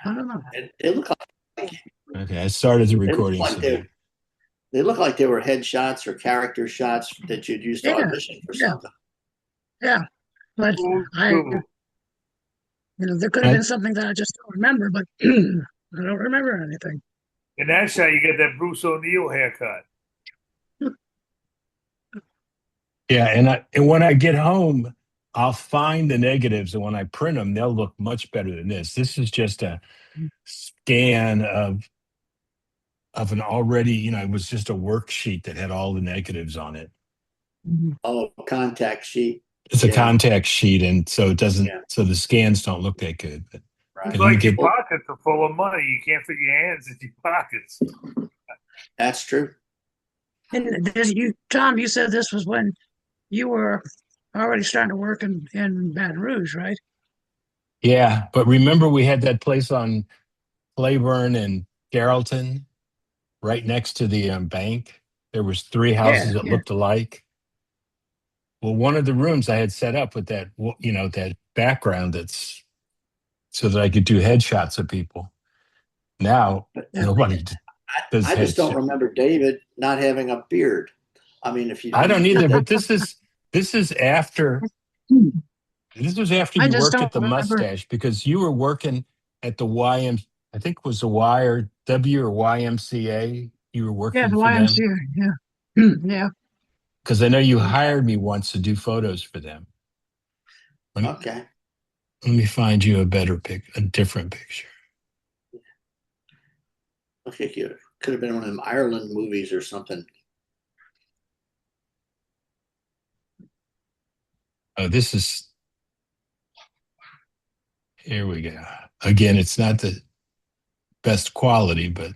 I don't know. It looked like Okay, I started the it looked recording, like so that they looked like they were headshots or character shots that you'd use to Yeah, audition for yeah, something. yeah. But Cool I, too. there could have I, been something that I just don't remember, but I don't remember anything. In that shot, you get that Bruce O'Neill haircut. yeah, and when I get home, I'll find the negatives, and when I print them, they'll look much better than this. This is just a scan of an already, it was just a worksheet that had all the negatives on it. Mhm. Oh, contact sheet. It's a Yeah, contact sheet, and so it doesn't, yeah, so the scans don't look that good. But It's right. let me like your get, Well, pockets are full of money. You can't fit your hands in your pockets. that's true. And you, Tom, you said this was when you were already starting to work in Baton Rouge, right? yeah. But remember, we had that place on Claiborne and Carrollton, right next to the bank. There was three Yeah, houses that yeah. looked alike. Well, one of the rooms I had set up with that, that background that's so that I could do headshots of people. Now But Yeah. nobody does I just don't headshots. remember David not having a beard. I mean, if I you don't did either, that, but this is after this was after I you just worked don't at the remember. Mustache because you were working at the YM, I think it was the Y or W or YMCA. You were Yeah, working the for them YMCA. Yeah, yeah. because I know you Mm. hired me once to do photos for them. Let me, okay. let me find you a different picture. Okay, you could have been one of them Ireland movies or something. Oh, here we go. Again, it's not the best quality, but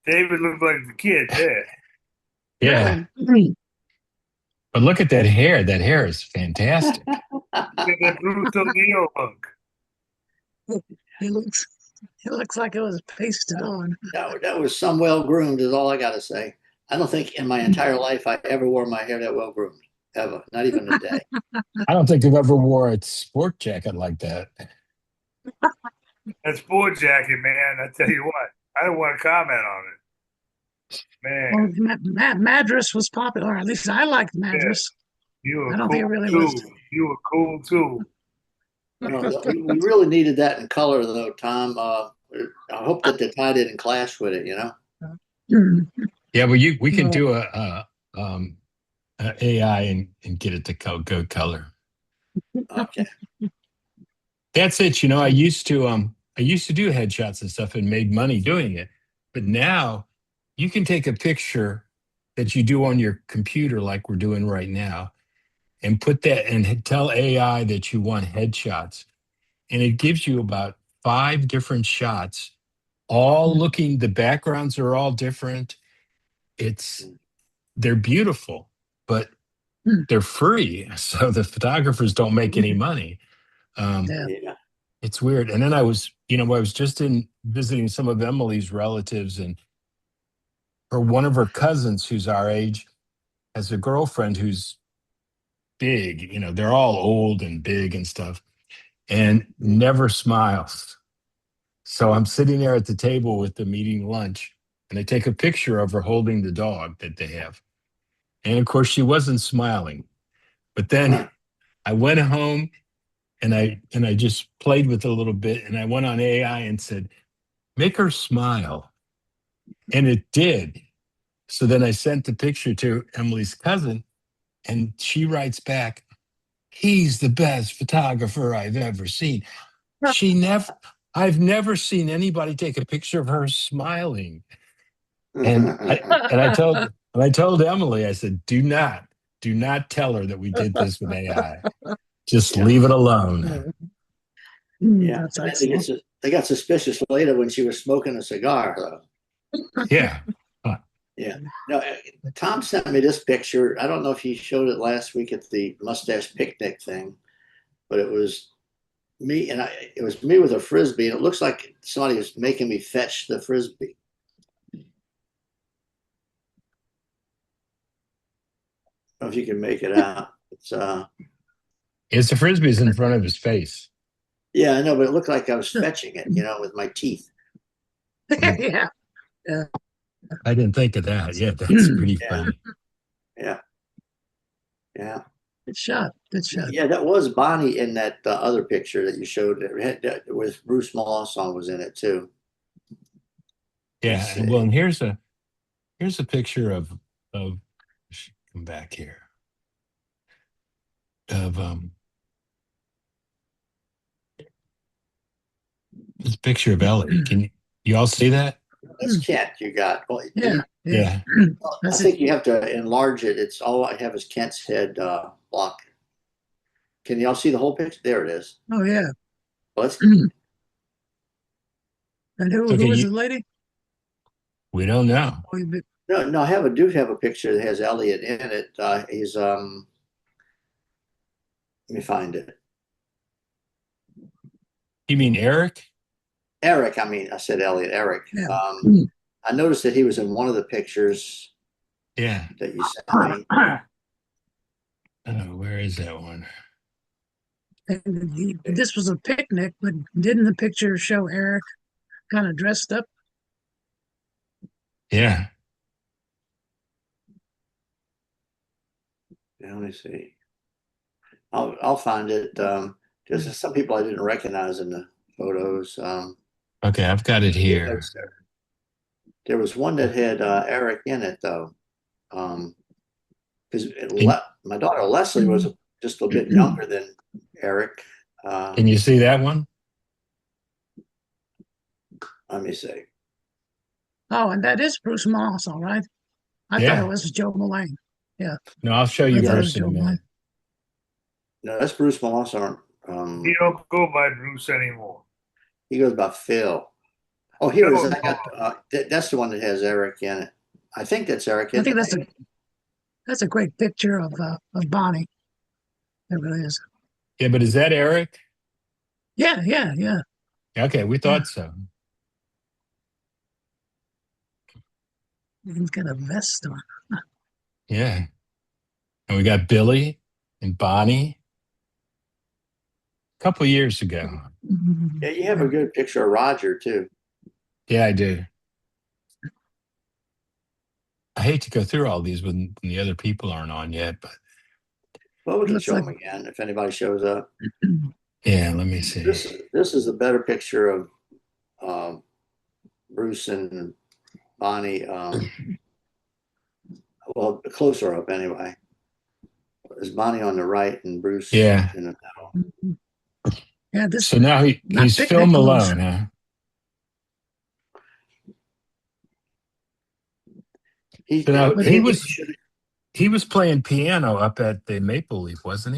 David looked like the kid there. yeah. Really? But look at that hair. That hair is fantastic. You get that Bruce O'Neill look. He looks he looks like it was pasted on. That was some well groomed, is all I got to say. I don't think in my entire life I ever wore my hair that well groomed, ever, not even a day. I don't think I've ever wore a sport jacket like that. That sport jacket, man. I tell you what, I don't want to comment on it, Well, man. Madras was popular. At least I liked Yeah, Madras. you were I don't think cool it really was. too. You were cool too. We really needed that in color, though, Tom. I hope that the tie didn't clash with it. Mm. Yeah, well, we can No. do a AI and get it to go color. Okay. That's it. I used to do headshots and stuff and made money doing it. But now you can take a picture that you do on your computer like we're doing right now and put that and tell AI that you want headshots. And it gives you about five different shots, all looking, the backgrounds are all different. It's they're beautiful, but Mm. they're free. So the photographers don't make any money. Um, Yeah. Yeah. it's weird. And then I was just in visiting some of Emily's relatives, and one of her cousins who's our age has a girlfriend who's big. They're all old and big and stuff, and never smiles. So I'm sitting there at the table with them eating lunch, and they take a picture of her holding the dog that they have. And of course, she wasn't smiling. But then Huh. I went home and I just played with it a little bit, and I went on AI and said, "Make her smile," and it did. So then I sent the picture to Emily's cousin, and she writes back, "He's the best photographer I've ever seen." She never, I've never seen anybody take a picture of her smiling. And I told Emily, I said, do not tell her that we did this with AI. Just Yeah. leave it alone. Yeah. That's And then they excellent. they got suspicious later when she was smoking a cigar, though. Yeah. Huh. Yeah. No, Tom sent me this picture. I don't know if he showed it last week at the mustache picnic thing, but it was me with a frisbee, and it looks like somebody was making me fetch the frisbee. I don't know if you can make it out. It's the frisbee's in front of his face. Yeah, I know, but it looked like I was fetching it, with my teeth. Yeah, I didn't think of that. Yeah, that's pretty Yeah, funny. yeah, yeah. good shot. Good shot. Yeah, that was Bonnie in that other picture that you showed that with Bruce Moss was in it too. Yeah, Let's and well, see. and here's a picture of come back here of this picture of Ellie. Can you all see that? That's Kent you got. Well, Yeah, yeah. Yeah. I That's it. think you have to enlarge it. It's all I have is Kent's head block. Can y'all see the whole picture? There it is. Oh yeah. Well, let's, And who Okay, who was the lady? we don't know. Oh, no, do have a picture that has Elliot in it. He's let me find it. You mean Eric? Eric, I mean, I said Elliot, Eric. yeah. I noticed that he was in one of the pictures Yeah. that you sent me. Oh, where is that one? And this was a picnic, but didn't the picture show Eric kind of dressed up? Yeah. Yeah, let me see. I'll find it. Because some people I didn't recognize in the photos. Okay, I've got it here. There was one that had Eric in it though. Because Can, my daughter Leslie was just a bit younger than Eric. can you see that one? Let me see. Oh, and that is Bruce Moss, all right. I thought Yeah. it was Joe Mulaney. Yeah, No, I'll show I you thought it was Bruce in a Joe Mulaney. minute. No, that's Bruce Moss. He don't go by Bruce anymore. He goes by Phil. Oh, here it is. No, I got that's the one that has Eric in it. I think that's Eric. I In think it. that's a great picture of Bonnie. It really is. Yeah, but is that Eric? Yeah, yeah, yeah. Okay, we thought so. He's got a vest on. Yeah. And we got Billy and Bonnie a couple years ago. Yeah, you have a good picture of Roger too. Yeah, I do. I hate to go through all these when the other people aren't on yet, but Well, we can Looks show like- them again if anybody shows up. yeah, let me see. This is a better picture of Bruce and Bonnie. Well, closer up anyway. Is Bonnie on the right and Bruce Yeah. in the middle? Yeah, this So now Not he's picnic Phil clothes. Malone, huh? So now he was playing piano up at the Maple Leaf, wasn't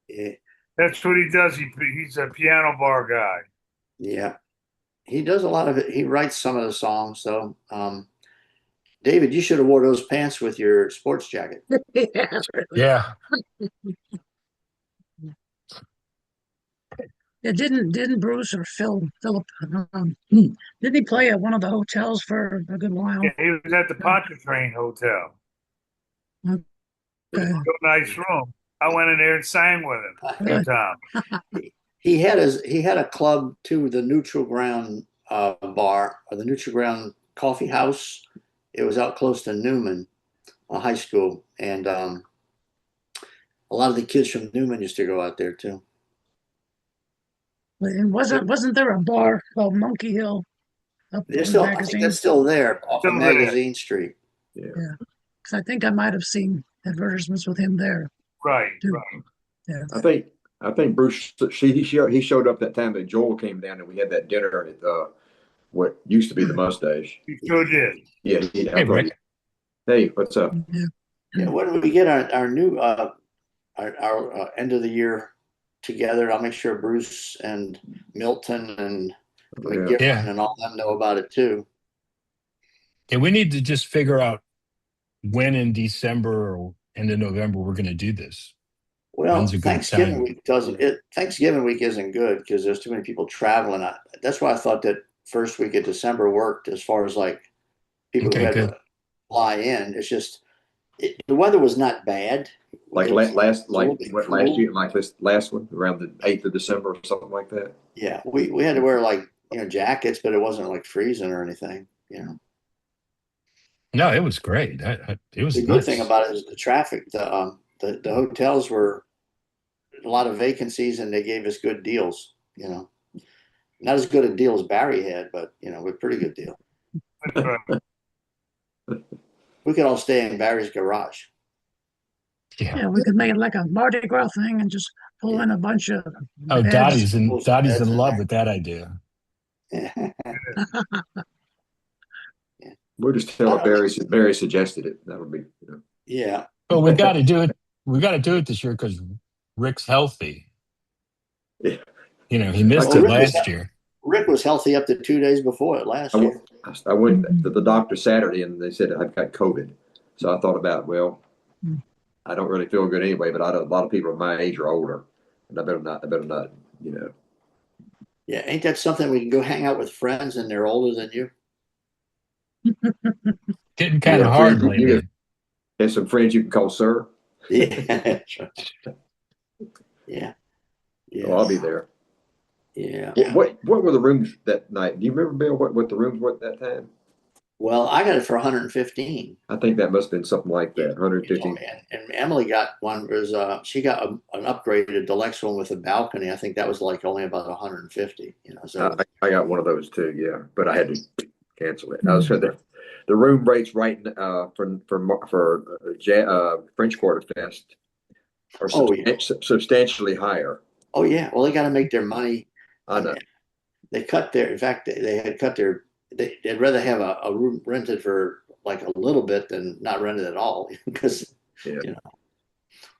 he? That's what he does. He's a piano bar guy. Yeah, he does a lot of it. He writes some of the songs. So, David, you should have wore those pants with your sports jacket. yeah, really. Yeah. Yeah, didn't Bruce or Philip didn't he play at one of the hotels for a good while? Yeah, he was at the Pontchartrain Hotel. It was a real nice room. I went in there and sang with him. Good time. He had a club too, the Neutral Ground bar or the Neutral Ground Coffee House. It was out close to Newman High School, and a lot of the kids from Newman used to go out there too. And wasn't there a bar called Monkey Hill up They're on still, I think Magazine? that's still there off of Still there. Magazine Street. Yeah, because I think I might have seen advertisements with him there. Right, too. right. Yeah, I think Bruce he showed up that time that Joel came down and we had that dinner at what used to be the Mustache. He sure did. Yeah, Hey, Rick. Hey, what's up? Yeah, when we get our new our end of the year together, I'll make sure Bruce and Milton and McGivern Yeah. and all them know about it too. Yeah, we need to just figure out when in December or end of November we're going to do this. Well, When's a good Thanksgiving time? week doesn't. Thanksgiving week isn't good because there's too many people traveling. That's why I thought that first week of December worked as far as like people Okay, who had good. to fly in. It's just The weather was not bad. Like It was last, a like little bit what cool. last year, like this last one around the 8th of December or something like that. Yeah, we had to wear like jackets, but it wasn't like freezing or anything. No, it was great. It was The good thing nice. about it is the traffic. The hotels were a lot of vacancies, and they gave us good deals. Not as good a deal as Barry had, but a pretty good deal. We could all stay in Barry's garage. Yeah. Yeah, we could make it like a Mardi Gras thing and just pull in a bunch of Oh, beds. Dottie's in Beds in love there. with that idea. We'll just tell her Barry suggested it. That'll be, Yeah. But we got to do it. We got to do it this year because Rick's healthy. Yeah. He missed Well, it Rick last year. Rick was healthy up to 2 days before it last year. I went to the doctor Saturday and they said I've got COVID. So I thought about, well, I don't really feel good anyway, but a lot of people of my age are older, and I better not. Yeah, ain't that something we can go hang out with friends and they're older than you? Getting kind of hard lately. Have some friends you can call sir. Yeah. Yeah. Yeah. Oh, I'll be there. Yeah. What were the rooms that night? Do you remember, Bill, what the rooms were at that time? Well, I got it for 115. I think that must have been something like that, 115. And Emily got one. She got an upgraded deluxe one with a balcony. I think that was like only about 150. So I got one of those too, yeah, but I had to cancel it. I was the room rates right for French Quarter Fest are substantially higher. Oh yeah, well they got to make their money. I know. They cut their. In fact, they had cut their. They'd rather have a room rented for like a little bit than not rented at all because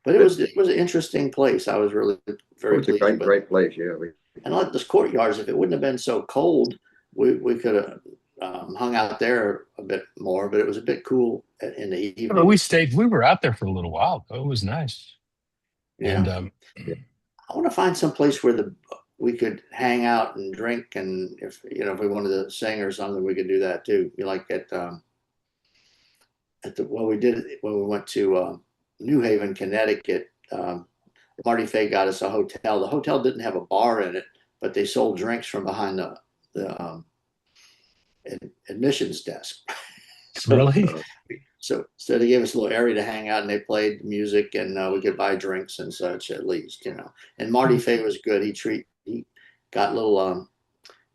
But it was an interesting place. I was really very It's a pleased. great place, yeah. And like those courtyards, if it wouldn't have been so cold, we could have hung out there a bit more. But it was a bit cool in the evening. But we were out there for a little while. It was nice. Yeah. And I want to find some place where we could hang out and drink, and if we wanted to sing or something, we could do that too. You like we did it when we went to New Haven, Connecticut. Marty Fay got us a hotel. The hotel didn't have a bar in it, but they sold drinks from behind the admissions desk. Really? So they gave us a little area to hang out, and they played music, and we could buy drinks and such at least. And Marty Fay was good. He got little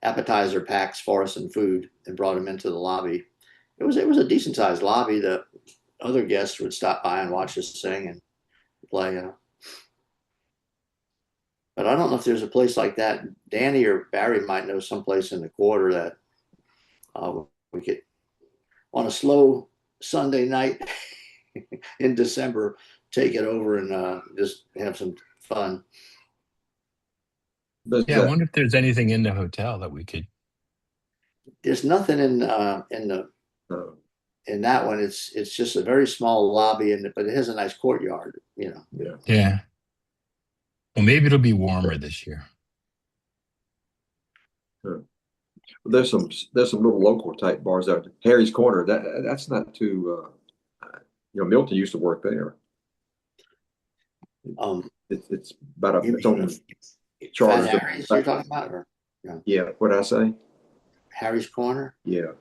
appetizer packs for us and food, and brought them into the lobby. It was a decent sized lobby. The other guests would stop by and watch us sing and play. But I don't know if there's a place like that. Danny or Barry might know someplace in the Quarter that we could, on a slow Sunday night in December, take it over and just have some fun. Yeah, I wonder if there's anything in the hotel that we could. There's nothing in that one. It's just a very small lobby, but it has a nice courtyard. Yeah. Well, maybe it'll be warmer this year. There's some little local type bars out there. Harry's Corner. That's not too. Milton used to work there. It's about its own charge. Harry's you're talking about, or yeah? What did I say? Harry's Corner. Yeah.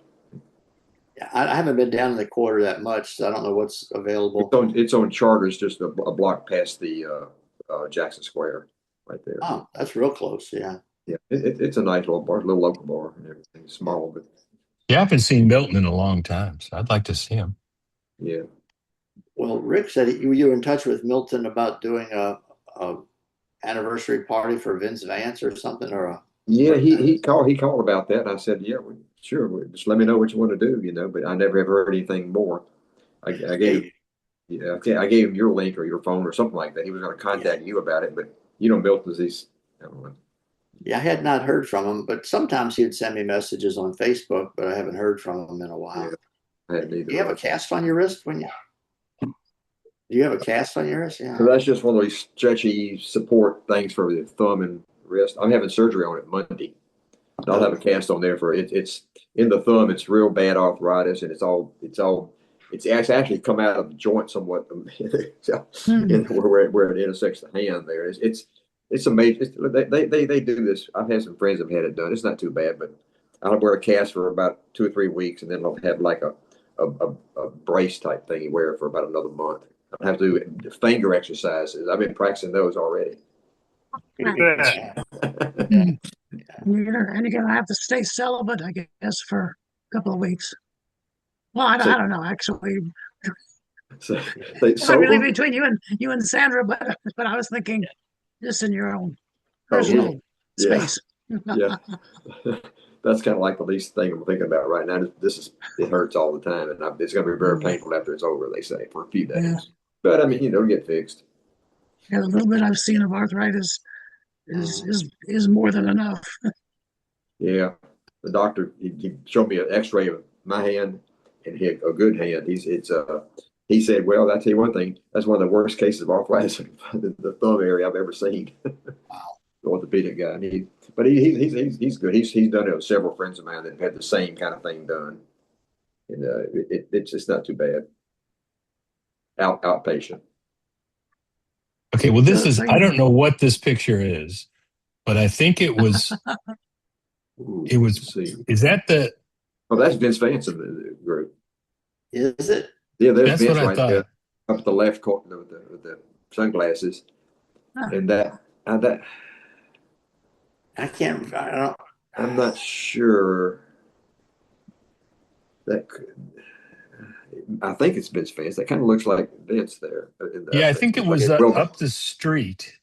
I haven't been down in the Quarter that much, so I don't know what's available. It's on Charters, just a block past the Jackson Square, right there. Oh, that's real close. Yeah. Yeah, it's a nice little bar, little local bar, and everything. Small, but yeah, I haven't seen Milton in a long time, so I'd like to see him. Yeah. Well, Rick said you were in touch with Milton about doing a anniversary party for Vince Vance or something, or yeah, he called about that. And I said, yeah, sure. Just let me know what you want to do, But I never ever heard anything more. I gave him your link or your phone or something like that. He was going to contact you about it, but Milton's I don't know. Yeah, I had not heard from him, but sometimes he'd send me messages on Facebook, but I haven't heard from him in a while. Yeah, I hadn't either. Do you have a cast on your wrist Do you have a cast on your wrist? Yeah. So that's just one of those stretchy support things for the thumb and wrist. I'm having surgery on it Monday. I'll have a cast on there for it. It's in the thumb. It's real bad arthritis, and it's all it's actually come out of the joint somewhat. Hmm. Where it intersects the hand there. It's amazing. They do this. I've had some friends have had it done. It's not too bad, but I'll wear a cast for about 2 or 3 weeks, and then I'll have like a brace type thing you wear for about another month. I have to do finger exercises. I've been practicing those already. Yeah. Hmm. And you're gonna have to stay celibate, I guess, for a couple of weeks. Well, So, I don't know. Actually, so not really sober? between you and Sandra, but I was thinking just in your own Oh, personal yeah, space. yeah. That's kind of like the least thing I'm thinking about right now. It hurts all the time, and it's going to be very painful after it's over. They say for a few Yeah, days, but I mean, it'll get fixed. yeah, the little bit I've seen of arthritis is more than enough. Yeah, the doctor he showed me an X-ray of my hand, and he had a good hand. He said, "Well, I tell you one thing. That's one of the worst cases of arthritis in the thumb area I've ever seen." The orthopedic guy, but he's good. He's done it with several friends of mine that have had the same kind of thing done, and it's not too bad. Outpatient. Okay, well, The this other is, I thing, don't know what this picture is, but I think Ooh, it was, let's see. is that the, Oh, that's Vince Vance in the group. Is it? Yeah, there's that's what Vince I right there, thought. up at the left corner with the sunglasses, huh, and that I can't. I don't. I'm not sure that could, I think it's Vince Vance. That kind of looks like Vince there. Yeah, I think it Like was Wilbur. up the street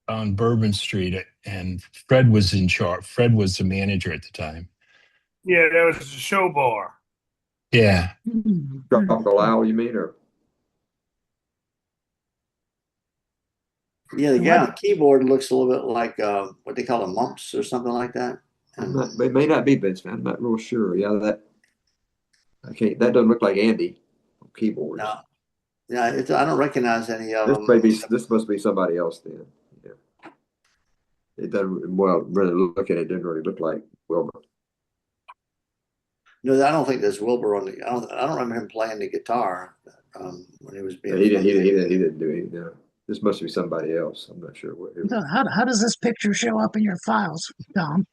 on Bourbon Street, and Fred was in charge. Fred was the manager at the time. Yeah, that was a show bar. Yeah. Tropical Owl, you mean, or Yeah, the and guy what on the keyboard looks a little bit like what they call a mumps or something like that. I'm not. It may not be Vince Vance. I'm not real sure. Yeah, that I can't. That doesn't look like Andy on keyboards. No, yeah, I don't recognize any of This them. may be. This must be somebody else then. Yeah, it doesn't. Well, really look at it, didn't really look like Wilbur. No, I don't think there's Wilbur on the. I don't remember him playing the guitar when he was Yeah, being. he didn't do it. No. This must be somebody else. I'm not sure what. so how does this picture show up in your files, Tom?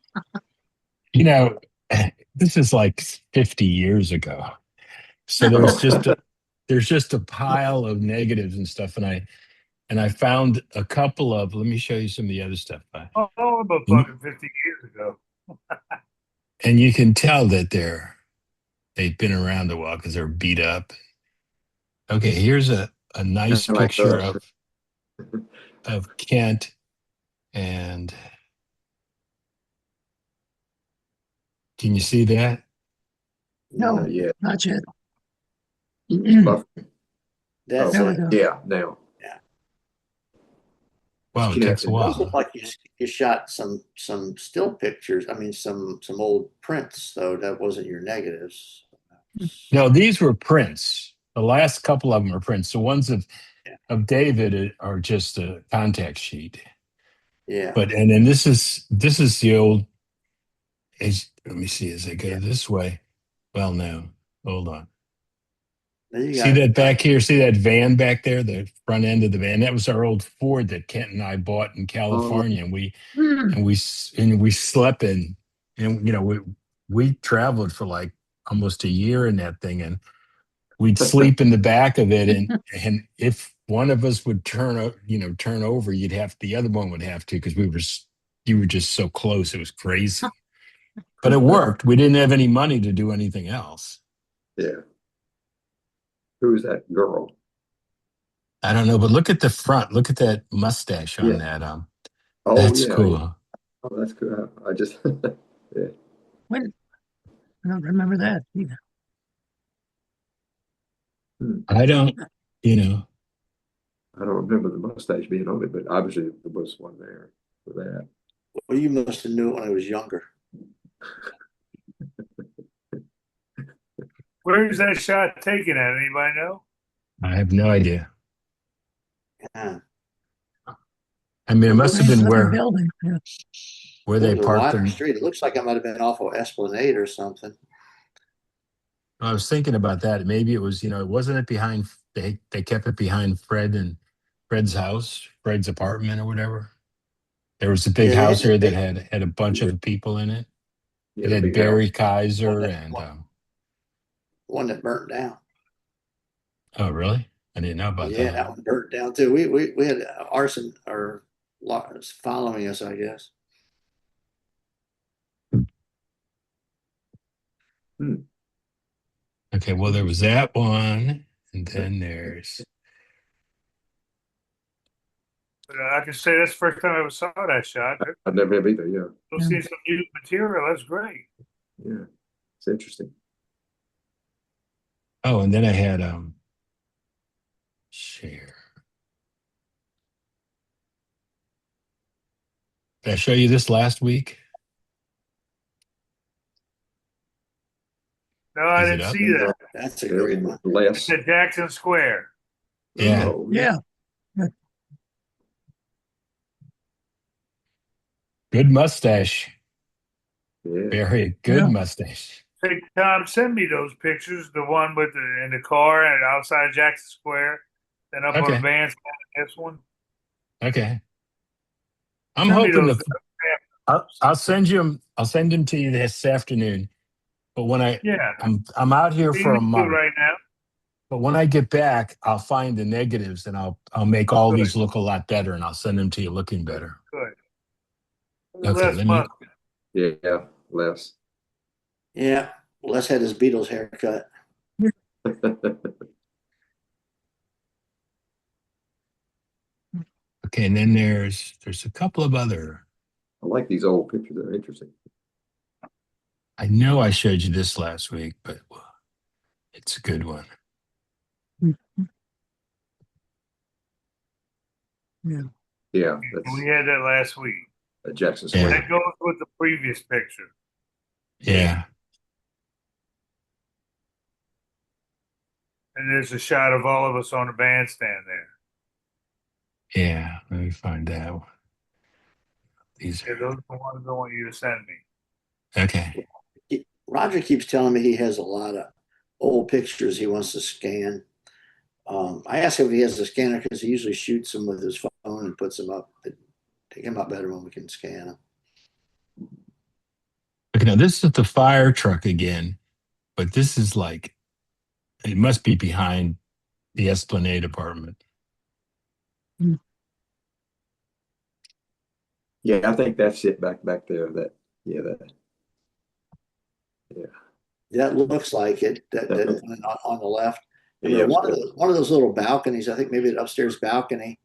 You know, this is like 50 years ago. So there's just a pile of negatives and stuff. And I found a couple of, let me show you some of the other stuff. Oh, about fucking 50 years ago. And you can tell that they've been around a while because they're beat up. Okay, here's a nice Kinda like picture us. of Kent, and can you see that? No, Yeah. not yet. Buff- That's There we it. go. Yeah. Now. Wow, it takes a Those look while. like you shot some still pictures. I mean, some old prints, though. That wasn't your negatives. No, these were prints. The last couple of them are prints. The ones Yeah. of David are just a contact sheet. Yeah. But and then this is the old. Let me see as I go Yeah. this way. Well, no, hold on. Then you See got that back here? See that van back there? The front end of the van. That was our old Ford that Kent and I bought in California, and Hmm. we slept in, and we traveled for like almost a year in that thing, and we'd sleep in the back of it, and if one of us would turn over, the other one would have to, because you were just so close. It was crazy, but it worked. We didn't have any money to do anything else. Yeah. Who's that girl? I don't know, but look at the front. Look at that mustache on Yeah. that. Oh, That's yeah. cool. Oh, that's cool. I just. Yeah. When I don't remember that either. I don't, I don't remember the mustache being on it, but obviously there was one there for that. well, you must have knew it when I was younger. Where's that shot taken at? Anybody know? I have no idea. Yeah. I mean, it must have been Southern where building. Yeah. they It was a parked wider them. street. It looks like it might have been off of Esplanade or something. I was thinking about that. Maybe it was, wasn't it behind, they kept it behind Fred's house, Fred's apartment or whatever. There was a big Yeah, they house had here that that big, had a bunch of people in it. Yeah, It the had big house. Barry Kaiser one and, one that burnt down. oh, really? I didn't know about Yeah, that. that one burnt down too. We had arson or following us, I guess. Hmm. Okay, well, there was that one. And then there's, I can say that's the first time I ever saw that shot. I've never have either. Yeah, You'll see some new material. That's great. yeah, it's interesting. oh, and then I had, share. Did I show you this last week? No, I Is it didn't up? see that. That's a There good in one. less. It's at Jackson Square. Yeah. Oh, Yeah. Good mustache. yeah. Very good Yeah. mustache. Hey, Tom, send me those pictures. The one with in the car and outside Jackson Square, then up on Okay. the bandstand. This one. Okay. I'm Send me hoping those. to. I'll send you them. I'll send them to you this afternoon. But when Yeah, I'm out here you for a can do it month. right now. But when I get back, I'll find the negatives and I'll make all Good. these look a lot better and I'll send them to you looking better. Good. Okay, Les let me. Musk. Yeah, less. Yeah, Les had his Beatles haircut. Okay, and then there's a couple of other. I like these old pictures. They're interesting. I know I showed you this last week, but it's a good one. Yeah, that's We had that last week. Jackson Yeah. Square. That goes with the previous picture. Yeah. And there's a shot of all of us on the bandstand there. Yeah. Let me find out. These Yeah, are those are the ones I want you to send me. okay. Roger keeps telling me he has a lot of old pictures he wants to scan. I asked him if he has a scanner because he usually shoots them with his phone and puts them up. They come out better when we can scan them. Okay, now this is the fire truck again, but this is like it must be behind the Esplanade apartment. Yeah, I think that's it back there. That That looks like it. That on the left. And yeah. then one of those little balconies. I think maybe the upstairs balcony.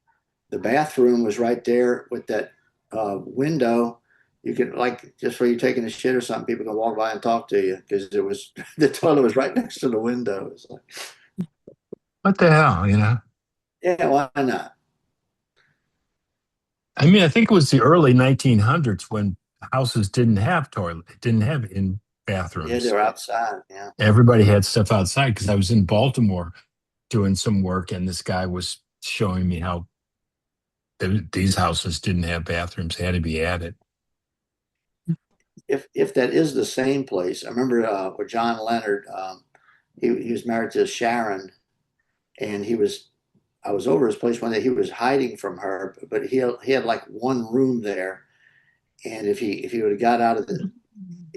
The bathroom was right there with that window. You could like just where you're taking a shit or something. People can walk by and talk to you because it was the toilet was right next to the window. It's like, What the hell, you know? yeah, why not? I mean, I think it was the early 1900s when houses didn't have in bathrooms. Yeah, they're outside. Yeah. Everybody had stuff outside because I was in Baltimore doing some work and this guy was showing me how these houses didn't have bathrooms, they had to be added. If that is the same place, I remember with John Leonard, he was married to Sharon, and I was over his place one day. He was hiding from her, but he had like one room there, and if he would have got out of the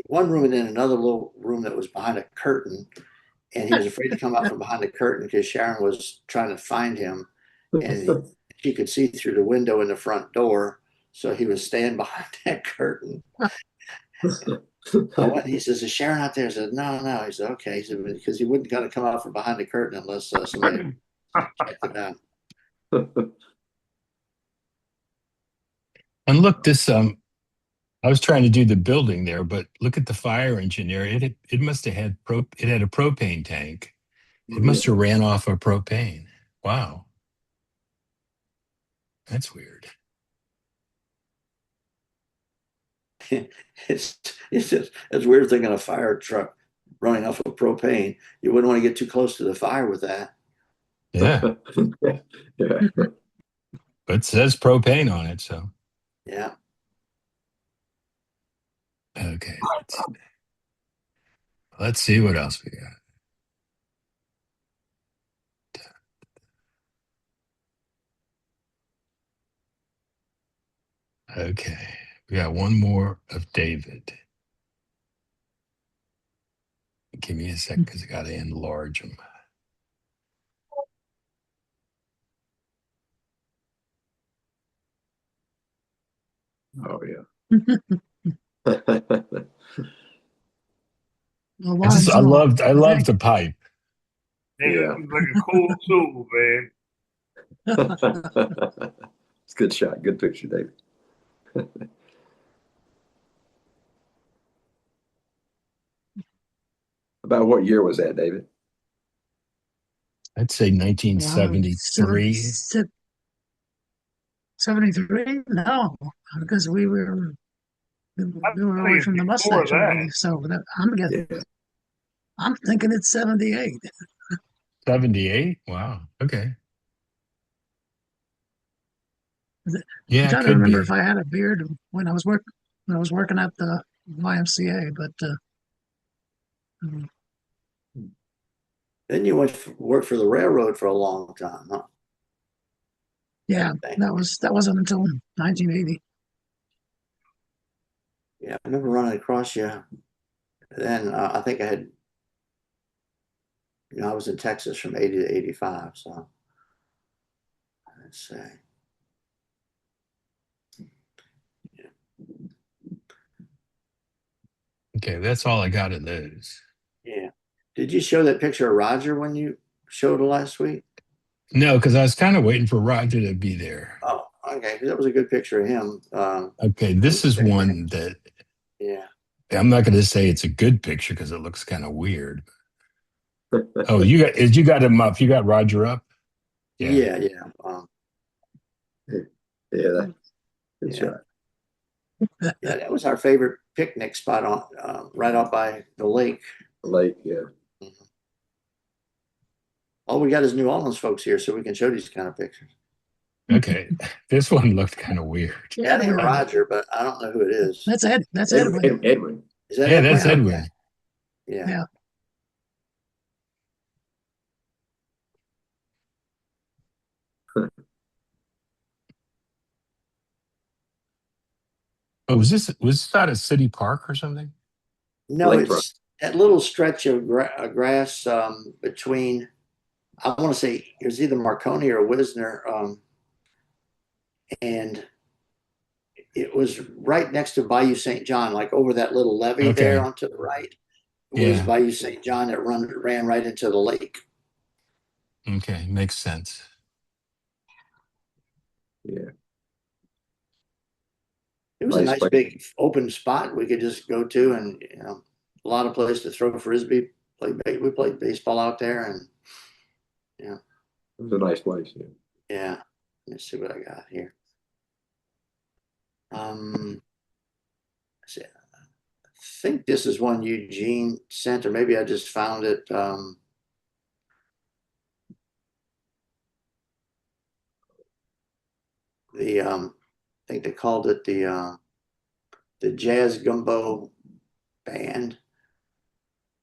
one room and then another little room that was behind a curtain, and he was afraid to come out from behind the curtain because Sharon was trying to find him, and she could see through the window in the front door, so he was standing behind that curtain. He says, "Is Sharon out there?" I said, "No, no." He said, "Okay." He said, because he wouldn't gonna come out from behind the curtain unless somebody checked it out. And look, this I was trying to do the building there, but look at the fire engineer. It must have had it had a propane tank. It must have ran off of propane. Wow. That's weird. It's weird thing on a fire truck running off of propane. You wouldn't want to get too close to the fire with that. Yeah. Yeah. But it says propane on it, so Yeah. okay. Let's see what else we got. Okay. We got one more of David. Give me a sec because I got to enlarge them. Oh yeah. A lot I of loved them. the pipe. Nigga, Yeah. he's looking cool too, man. It's a good shot. Good picture, David. About what year was that, David? I'd say 1973. 73? No, because we I were away think it's from the before mustache that. already. So I'm guessing. Yeah. I'm thinking it's 78. 78? Wow. Okay. I'm Yeah, it trying to could remember be. if I had a beard when I was working at the YMCA, but mm, Then you work for the railroad for a long time, huh? yeah, I think. that wasn't until 1980. Yeah, I remember running across you. Then I think I was in Texas from 80 to 85. So let's say, Okay, that's all I got of those. yeah. Did you show that picture of Roger when you showed it last week? No, because I was kind of waiting for Roger to be there. Oh, okay. That was a good picture of him. Okay, this is one that Yeah. I'm not going to say it's a good picture because it looks kind of weird. Oh, you got him up. You got Roger up. Yeah. Yeah. Yeah. Yeah, good Yeah. shot. Yeah. That was our favorite picnic spot right off by the lake. Lake, yeah. All we got is New Orleans folks here, so we can show these kind of pictures. Okay, this one looked kind of weird. That ain't Roger, but I don't know who it is. That's Ed. That's Edwin. Edwin. Edwin. Is that Yeah, Edwin? that's Edwin. Yeah. Yeah. Oh, was this out of City Park or something? No, Lakefront. it's that little stretch of grass between. I want to say it was either Marconi or Wisner, and it was right next to Bayou St. John, like over that little levee there Okay. onto the right. Was Yeah. Bayou St. John that ran right into the lake. Okay, makes sense. Yeah. It was a Nice nice place. big open spot we could just go to, and a lot of places to throw frisbee. We played baseball out there, and It was a nice place. Yeah. yeah. Let's see what I got here. Let's see. I think this is one Eugene sent, or maybe I just found it. I think they called it the Jazz Gumbo Band.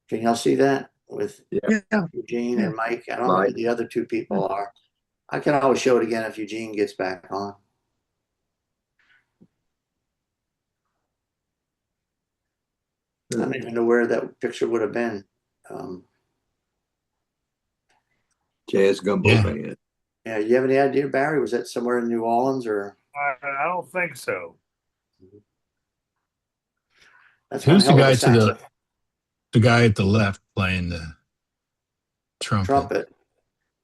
Can y'all see that with Yeah. Eugene Yeah. and Mike? I don't know who Mike. the other two people are. I can always show it again if Eugene gets back on. I don't even know where that picture would have been. Jazz Gumbo Yeah. Band. Yeah, you have any idea, Barry? Was that somewhere in New Orleans or? I don't think so. That's one Who's the hell of a guy to saxophone. the guy at the left playing the trumpet?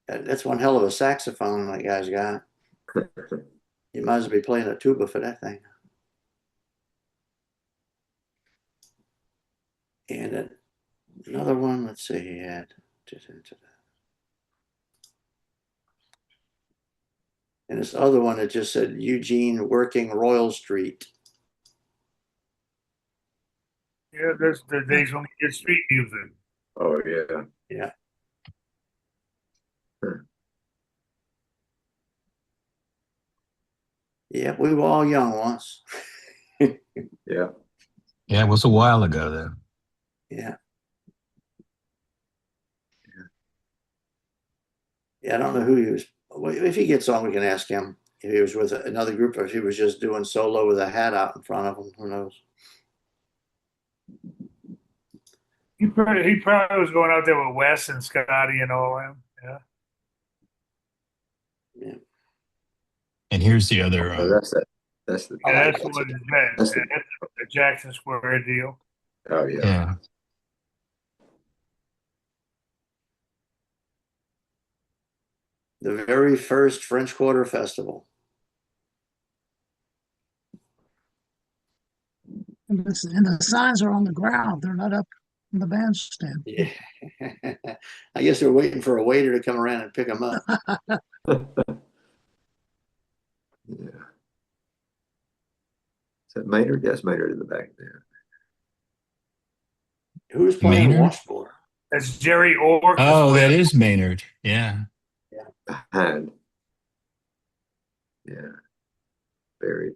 That's one hell of a saxophone that guy's got. You might as well be playing a tuba for that thing. And another one, let's see, he had. And this other one, it just said Eugene working Royal Street. Yeah, there's the days when we did street music. Oh yeah. Yeah. Yeah, we were all young once. Yeah. Yeah, it was a while ago though. Yeah. Yeah, I don't know who he was. Well, if he gets on, we can ask him. if he was with another group or if he was just doing solo with a hat out in front of him. Who knows? He probably was going out there with Wes and Scotty and all them. Yeah. Yeah. And here's the other. So that's that. That's the. I Yeah, like that's that. what That's the. that's the Jackson Square deal. Oh yeah. Yeah. The very first French Quarter Festival. And the signs are on the ground. They're not up in the bandstand. Yeah. I guess they're waiting for a waiter to come around and pick them up. Yeah. Is that Maynard? Yes, Maynard in the back there. Who's playing Maynard? washboard? That's Jerry Orr. Oh, that is Maynard. Yeah. Behind. Yeah. Very.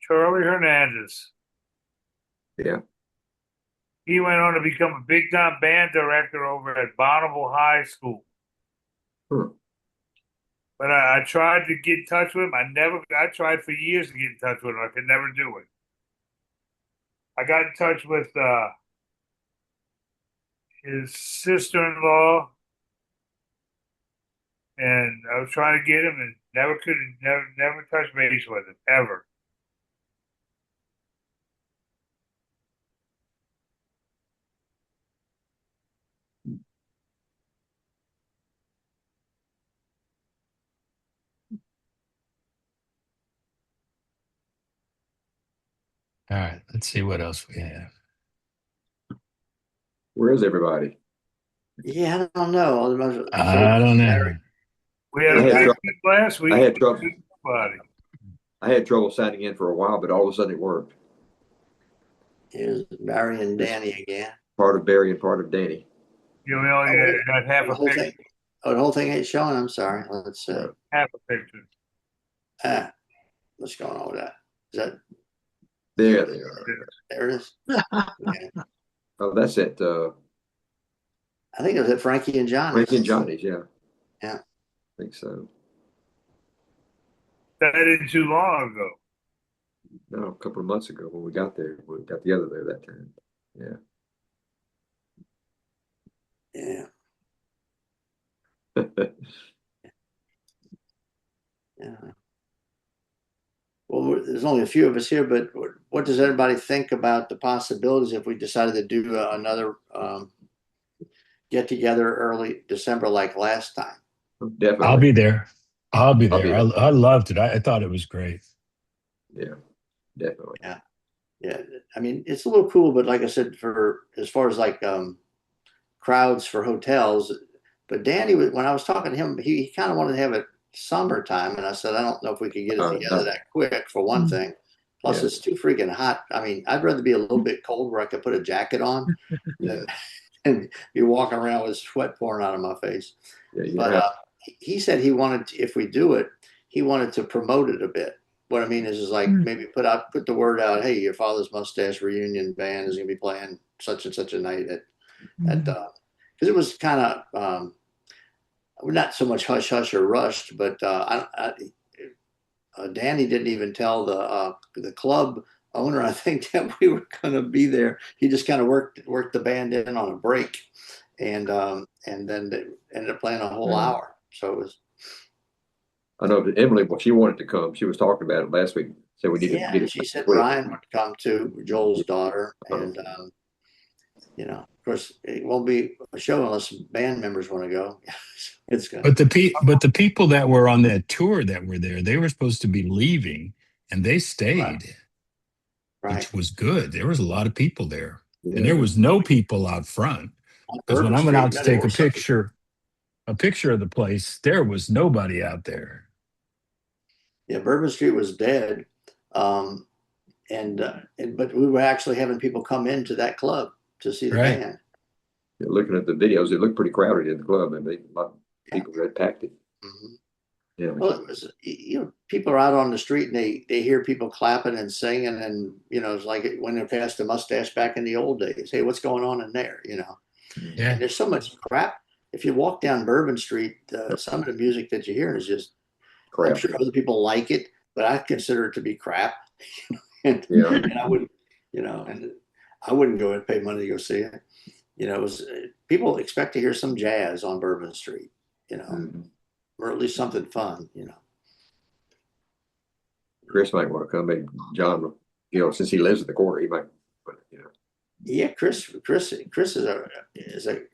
Charlie Hernandez. Yeah. He went on to become a big time band director over at Bonneville High School. Hmm. But I tried to get in touch with him. I tried for years to get in touch with him. I could never do it. I got in touch with his sister-in-law, and I was trying to get him, and never touched base with him ever. All right. Let's see what else we have. Where is everybody? Yeah, I don't know. I don't know. We had I a had big trouble- week last week. I had trouble. Nobody. I had trouble signing in for a while, but all of a sudden it worked. Here's Barry and Danny again. Part of Barry and part of Danny. You know, we only got half The a whole picture. thing. Oh, the whole thing ain't showing. I'm sorry. Let's see. Half a picture. What's going on with that? Is that There they are. there? It is. Okay. Oh, that's it. I think it was at Frankie and Johnny. Frankie and Johnny's. Yeah. Yeah. I think so. That didn't too long ago. No, a couple of months ago when we got there, we got together there that time. Yeah. Yeah. Well, there's only a few of us here, but what does everybody think about the possibilities if we decided to do another get together early December like last time? Definitely. I'll be there. I'll be I'll be there. there. I loved it. I thought it was great. Yeah, definitely. Yeah, I mean it's a little cool, but like I said, for as far as like crowds for hotels, but Danny, when I was talking to him, he kind of wanted to have it summertime, and I said I don't know if we could get it together no. that quick for one thing. Plus, Yeah. it's too freaking hot. I mean, I'd rather be a little bit cold where I could put a jacket on than and be walking around with sweat pouring out of my face. Yeah, you But have- he said he wanted to, if we do it, he wanted to promote it a bit. What I mean is like maybe put the word out. Hey, your father's mustache reunion band is going to be playing such and such a night at because it was kind of not so much hush hush or rushed, but Danny didn't even tell the club owner, I think, that we were going to be there. He just kind of worked the band in on a break, and then they ended up playing a whole hour. So it was. I know that Emily, well, she wanted to come. She was talking about it last week. Said we need to Yeah, get it. she said Ryan would come too, Joel's daughter, and of course, it won't be a show unless band members want to go. It's good. But the people that were on that tour that were there, they were supposed to be leaving, and they stayed, Right. which was good. There was a lot of people there, Yeah. and there was no people out front. Because when I went out to take a picture of the place, there was nobody out there. Yeah, Bourbon Street was dead, but we were actually having people come into that club to see the Right. band. Yeah, looking at the videos, it looked pretty crowded in the club, and a lot of people had packed it. Mhm. Yeah. Well, it was, people are out on the street and they hear people clapping and singing, and it's like when they passed the mustache back in the old days. Hey, what's going on in there? Yeah. And there's so much crap. If you walk down Bourbon Street, some of the music that you hear is just, I'm Crap. sure other people like it, but I consider it to be crap. and, Yeah. and I wouldn't, and I wouldn't go and pay money to go see it. It was people expect to hear some jazz on Bourbon Street, Mhm. or at least something fun, Chris might want to come. Maybe John, since he lives in the corner, he might. But Yeah, Chris is a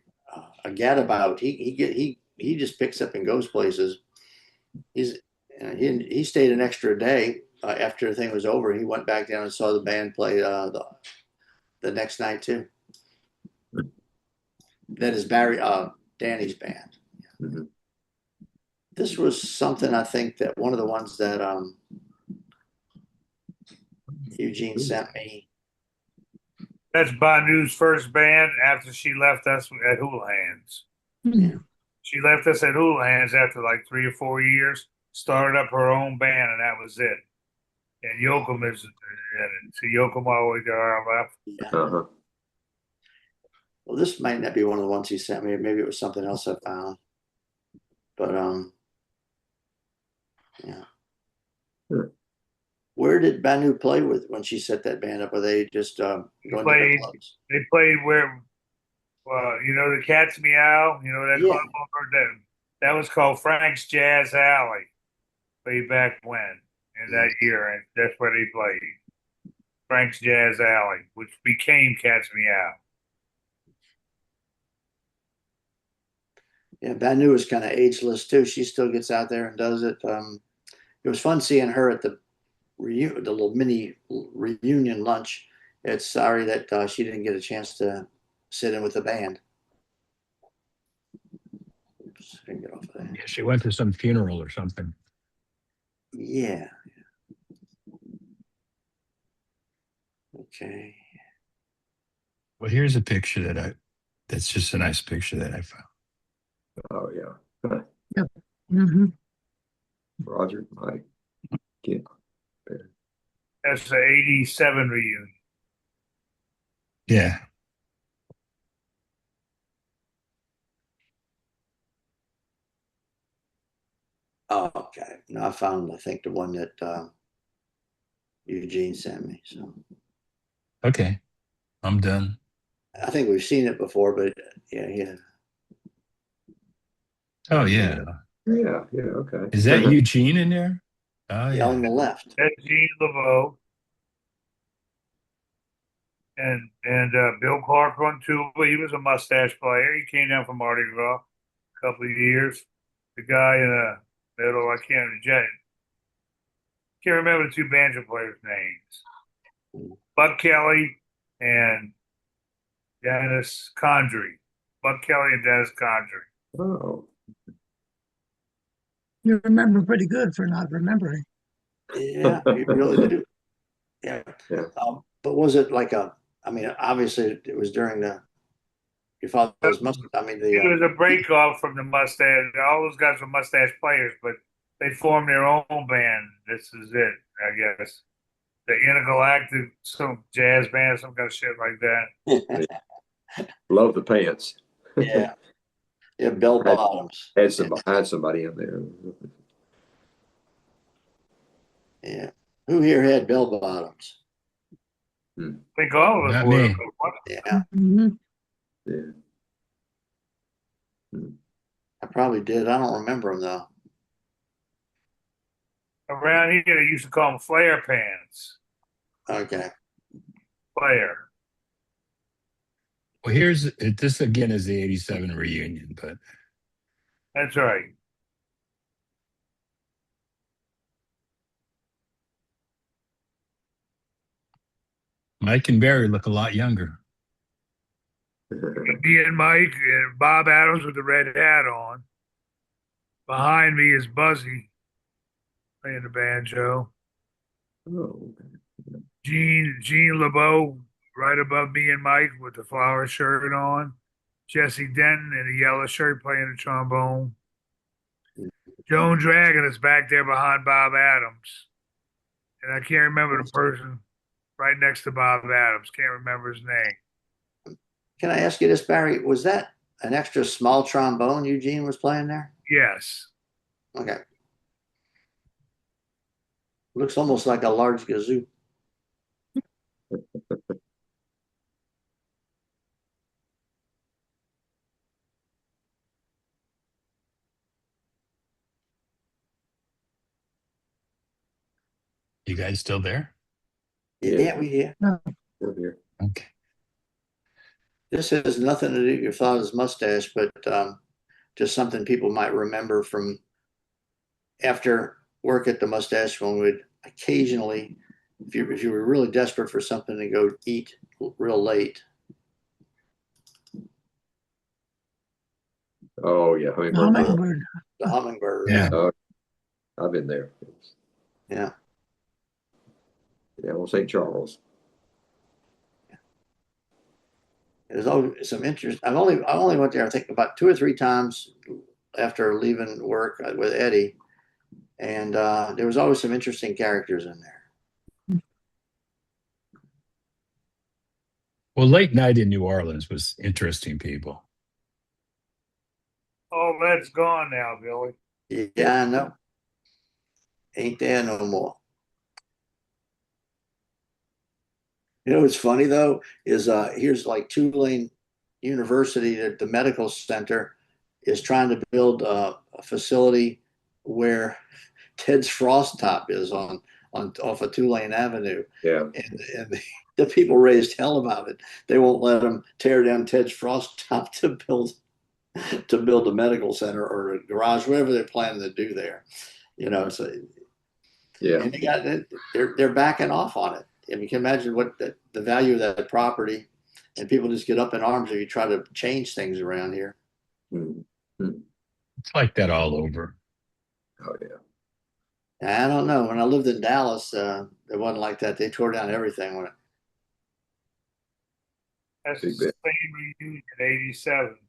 gadabout. He just picks up and goes places. He stayed an extra day after the thing was over. He went back down and saw the band play the next night too. That is Danny's band. Mhm. This was something I think that one of the ones that Eugene sent me. That's Banu's first band after she left us at Houlihan's. Hmm. She left us at Houlihan's after like 3 or 4 years, started up her own band, and that was it. And Yoakum is in it. So Yoakum all the way to our left. Yeah. Uh-huh. Well, this might not be one of the ones he sent me. Maybe it was something else I found. But yeah. Sure. Where did Banu play with when she set that band up? Were they just going to played- the clubs? They played where, the Cat's Meow, that Yeah. club over that was called Frank's Jazz Alley way back when, in that year, and that's where they played. Frank's Jazz Alley, which became Cat's Meow. Yeah, Banu is kind of ageless too. She still gets out there and does it. It was fun seeing her at the little mini reunion lunch. It's sorry that she didn't get a chance to sit in with the band. Oops, I didn't get off of that. Yeah, she went to some funeral or something. Yeah. Okay. Well, here's a picture that's just a nice picture that I found. Oh yeah. Hmm. Roger, Mike, Kid. That's the '87 reunion. Yeah. Oh, okay. No, I found, I think, the one that Eugene sent me. So Okay. I'm done. I think we've seen it before, but yeah. Oh, yeah. Yeah, okay. Is that Eugene in there? Oh, Yeah, on yeah. the left. That's Gene LeBeau. And Bill Clark on tuba. He was a mustache player. He came down from Mardi Gras a couple of years. The guy in the middle, I can't remember the two banjo players' names. Buck Kelly and Dennis Condrey. Buck Kelly and Dennis Condrey. Oh, You remember pretty good for not remembering. Yeah, you really do. Yeah. Yeah. But was it like obviously it was during your father's mustache. It was a break off from the mustache. All those guys were mustache players, but they formed their own band. This is it, I guess. The Intergalactic, some jazz band, some kind of shit like that. love the pants. Yeah. Yeah, bell bottoms. Had somebody in there. Yeah. Who here had bell bottoms? I think all of us Not were. me. Yeah, Hmm. Yeah. I probably did. I don't remember them though. Around here, they used to call them flare pants. Okay. Flare. Well, this again is the 87 reunion, but That's right. Mike and Barry look a lot younger. Me and Mike and Bob Adams with the red hat on. Behind me is Buzzy playing the banjo. Oh, Gene LeBeau right above me and Mike with the flower shirt on. Jesse Denton in a yellow shirt playing the trombone. Joan Dragon is back there behind Bob Adams. And I can't remember the person right next to Bob Adams. Can't remember his name. Can I ask you this, Barry? Was that an extra small trombone Eugene was playing there? Yes. Okay. Looks almost like a large kazoo. You guys still there? Yeah, we hear. We're here. Okay. This has nothing to do with your father's mustache, but just something people might remember from after work at the mustache when we'd occasionally, if you were really desperate for something to go eat real late. Oh yeah, Hummingbird. Hummingbird. The hummingbird. Yeah. I've been there. Yeah. Yeah, on St. Charles. There's always some interest. I only went there, I think, about 2 or 3 times after leaving work with Eddie, and there was always some interesting characters in there. Well, late night in New Orleans was interesting people. All that's gone now, Billy. Yeah, I know. Ain't there no more. You know what's funny though is here's like Tulane University, the medical center is trying to build a facility where Ted's Frost Top is on off of Tulane Avenue, Yeah. and the people raised hell about it. They won't let them tear down Ted's Frost Top to build a medical center or a garage, whatever they're planning to do there. You know, so Yeah. and they're backing off on it. And you can imagine what the value of that property, and people just get up in arms if you try to change things around here. Mm-hmm. It's like that all over. Oh yeah. I don't know. When I lived in Dallas, it wasn't like that. They tore down everything when it. That's Big the bit. same reunion in '87.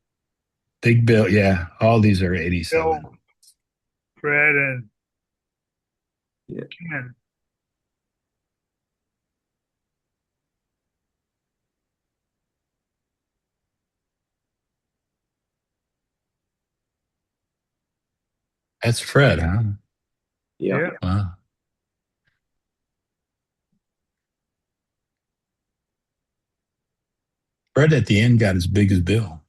Big Bill, yeah. All these are 87. Bill, Fred, and Yeah. Ken. That's Fred, huh? Yeah. Yeah. Wow. Fred at the end got as big as Bill.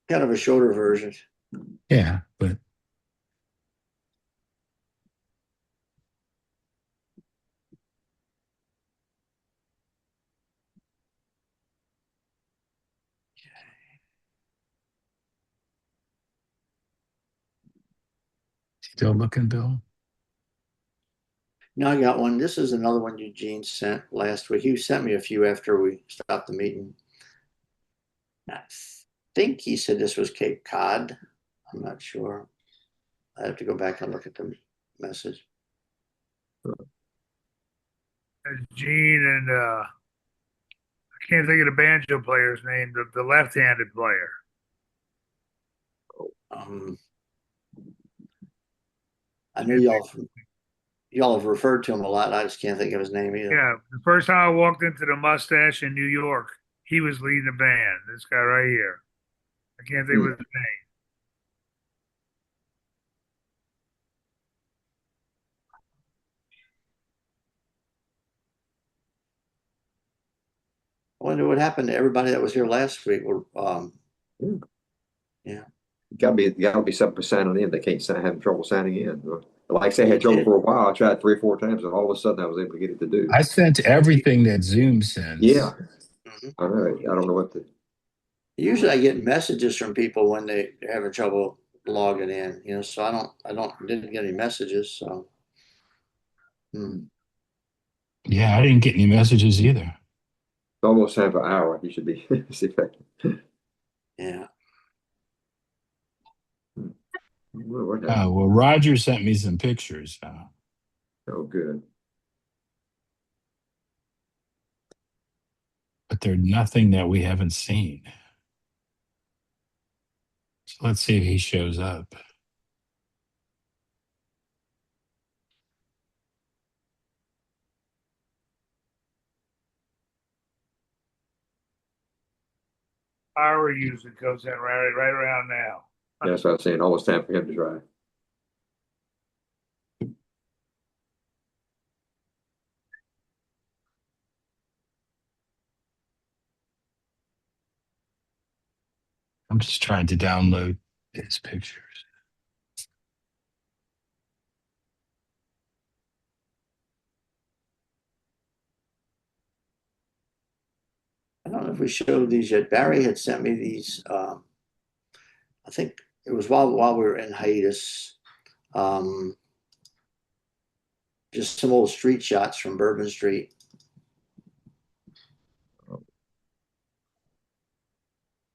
Kind of a shorter version. Yeah, but still looking, Bill. Now I got one. This is another one Eugene sent last week. He sent me a few after we stopped the meeting. I think he said this was Cape Cod. I'm not sure. I have to go back and look at the message. That's Gene and I can't think of the banjo player's name, the left-handed player. I know y'all have referred to him a lot. I just can't think of his name either. Yeah, the first time I walked into the Mustache in New York, he was leading the band. This guy right here. I can't think of his name. I wonder what happened to everybody that was here last week. Yeah. Gotta be something for signing in. They can't have trouble signing in. Like I say, I had trouble for a while. I tried 3 or 4 times, and all of a sudden I was able to get it to do. I sent everything that Zoom sends. Yeah. Mm-hmm. I know. I don't know what to. Usually I get messages from people when they're having trouble logging in, you know, so I didn't get any messages. So, Yeah, I didn't get any messages either. It's almost half an hour. You should be. See if I can. Yeah. Well, Roger sent me some pictures. Oh, good. But they're nothing that we haven't seen. So let's see if he shows up. Power usually comes in right around now. That's what I was saying. Almost time for him to drive. I'm just trying to download his pictures. I don't know if we showed these yet. Barry had sent me these. I think it was while we were in hiatus. Just some old street shots from Bourbon Street.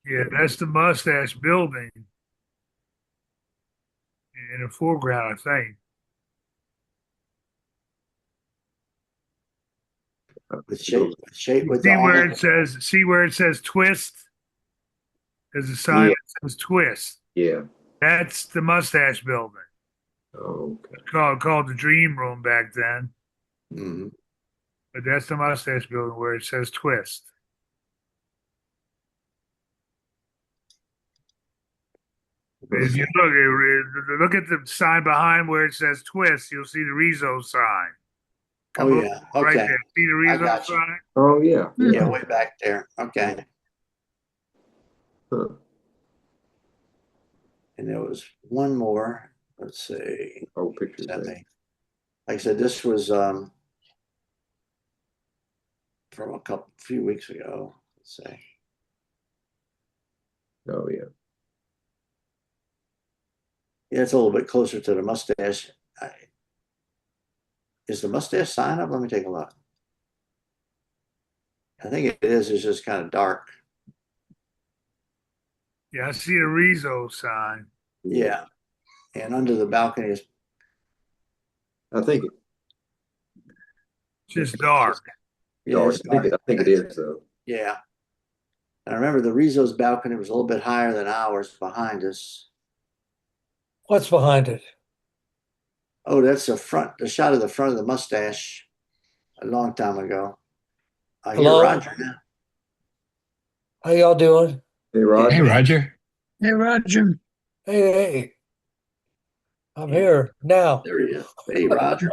Yeah, that's the Mustache Building in the foreground, I think. With shape with See the where awning. it says, twist? There's a sign Yeah. that says twist. Yeah. That's the Mustache Building. Okay. Called the Dream Room back then. Mhm. But that's the Mustache Building where it says twist. If you look at the sign behind where it says twist, you'll see the Rizzo sign. Oh Come yeah. right Okay. there. See the I Rizzo got you. sign? Oh yeah. Yeah, way back there. Okay. Huh. And there was one more. Let's see. Old pictures Sent there. me. Like I said, this was from a few weeks ago. Let's say. Oh yeah. Yeah, it's a little bit closer to the mustache. Is the mustache sign up? Let me take a look. I think it is. It's just kind of dark. Yeah, I see the Rizzo sign. Yeah. And under the balcony is I think it, Just dark. yeah, dark. it's I think dark. I think it is though. Yeah. And I remember the Rizzo's balcony was a little bit higher than ours behind us. What's behind it? Oh, that's the shot of the front of the mustache a long time ago. I hear Hello? Roger now. How y'all doing? Hey Rod. Hey, Roger. Hey, Roger. Hey, I'm here now. There he is. Hey, Roger.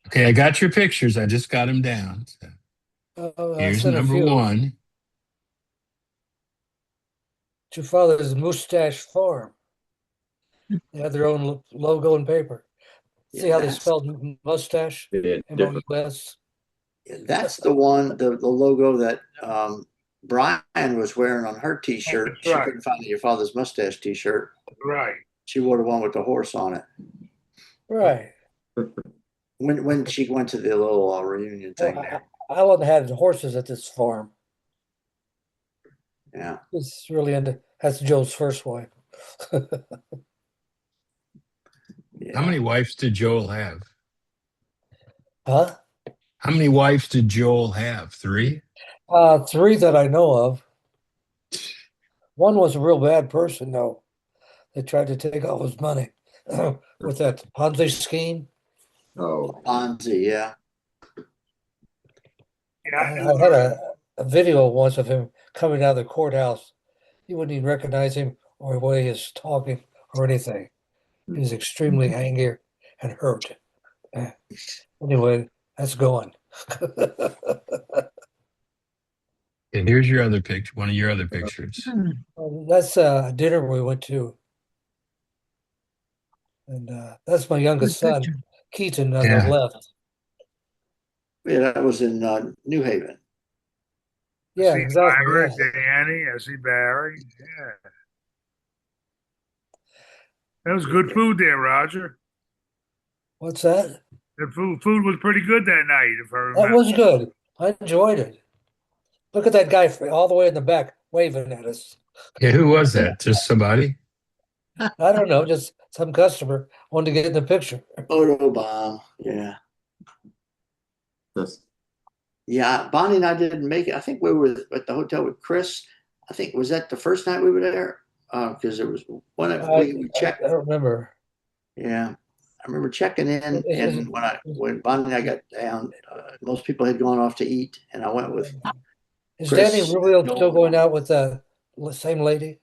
Okay, I got your pictures. I just got them down. So I here's sent a number few. one. It's your father's Mustache Farm. They have their own logo and paper. See how they that's- spelled mustache? Yeah, different. M-O-U-S. That's the one, the logo that Brian was wearing on her T-shirt. That's She right. couldn't find your father's mustache T-shirt. Right. She wore the one with the horse on it Right. when she went to the little reunion thing there. I wouldn't have had horses at this farm. Yeah. It's really into that's Joe's first wife. Yeah. How many wives did Joel have? Huh? How many wives did Joel have? 3? 3 that I know of. One was a real bad person, though. They tried to take all his money with that Ponzi scheme. Oh. Ponzi, yeah. Yeah, I had a video once of him coming out of the courthouse. You wouldn't even recognize him or the way he's talking or anything. He was extremely angry and hurt. Anyway, that's going. And here's your other picture, one of your other pictures. That's a dinner we went to. And that's my youngest Good son, picture. Keaton, on Yeah. the left. Yeah, that was in New Haven. Yeah, see exactly. Myra, Yeah. Danny, I see Barry. Yeah. That was good food there, Roger. What's that? The food was pretty good that night, if I That remember. was good. I enjoyed it. Look at that guy all the way in the back waving at us. Yeah, who was that? Just somebody? I don't know, just some customer wanted to get in the picture. Photo bomb. Yeah. That's, Yeah, Bonnie and I didn't make it. I think we were at the hotel with Chris. I think was that the first night we were there? Because it was one of we checked. I don't remember. Yeah, I remember checking in, Is- and when Bonnie and I got down, most people had gone off to eat, and I went with Is Chris, Danny Rubio Joel. still going out with same lady?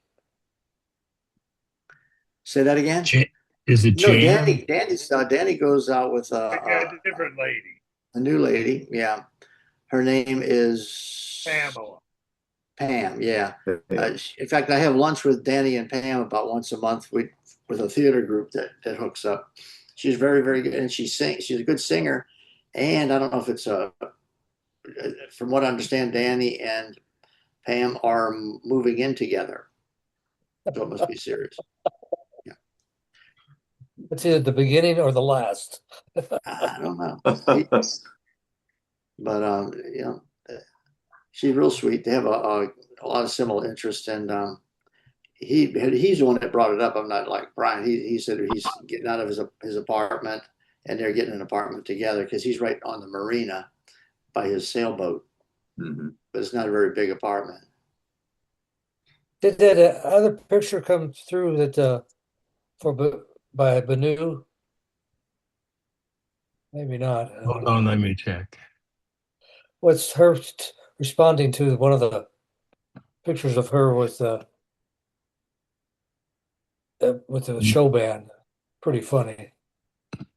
Say that again. Is it No, Jan? Danny goes out with I got a different lady, a new lady. Yeah, her name is Pamela. Pam. Yeah. Yeah. In fact, I have lunch with Danny and Pam about once a month with a theater group that hooks up. She's very, very good, and she sings. She's a good singer, and I don't know if it's from what I understand, Danny and Pam are moving in together, so it must be serious. It's either the beginning or the last. I don't know, but she's real sweet. They have a lot of similar interests, and he's the one that brought it up. I'm not like Brian. He said he's getting out of his apartment, and they're getting an apartment together because he's right on the marina by his sailboat, Mhm. but it's not a very big apartment. Did that other picture come through that by Banu? Maybe not. Hold on, let me check. What's her responding to one of the pictures of her with the show band? Pretty funny.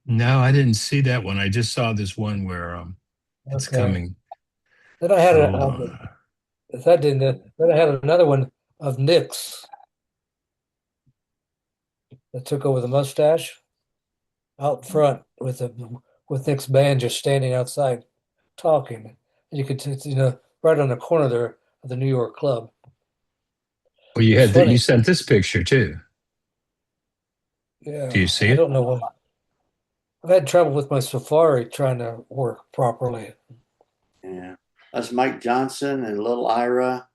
No, I didn't see that one. I just saw this one where it's Okay. coming. Then I had Hold on. then I had another one of Nick's that took over the mustache out front with Nick's band just standing outside talking. And you could right on the corner there of the New York Club. Well, you It's had that. You funny. sent this picture too. Yeah, Do you see I it? don't know what. I've had trouble with my Safari trying to work properly. Yeah, that's Mike Johnson and Little Ira,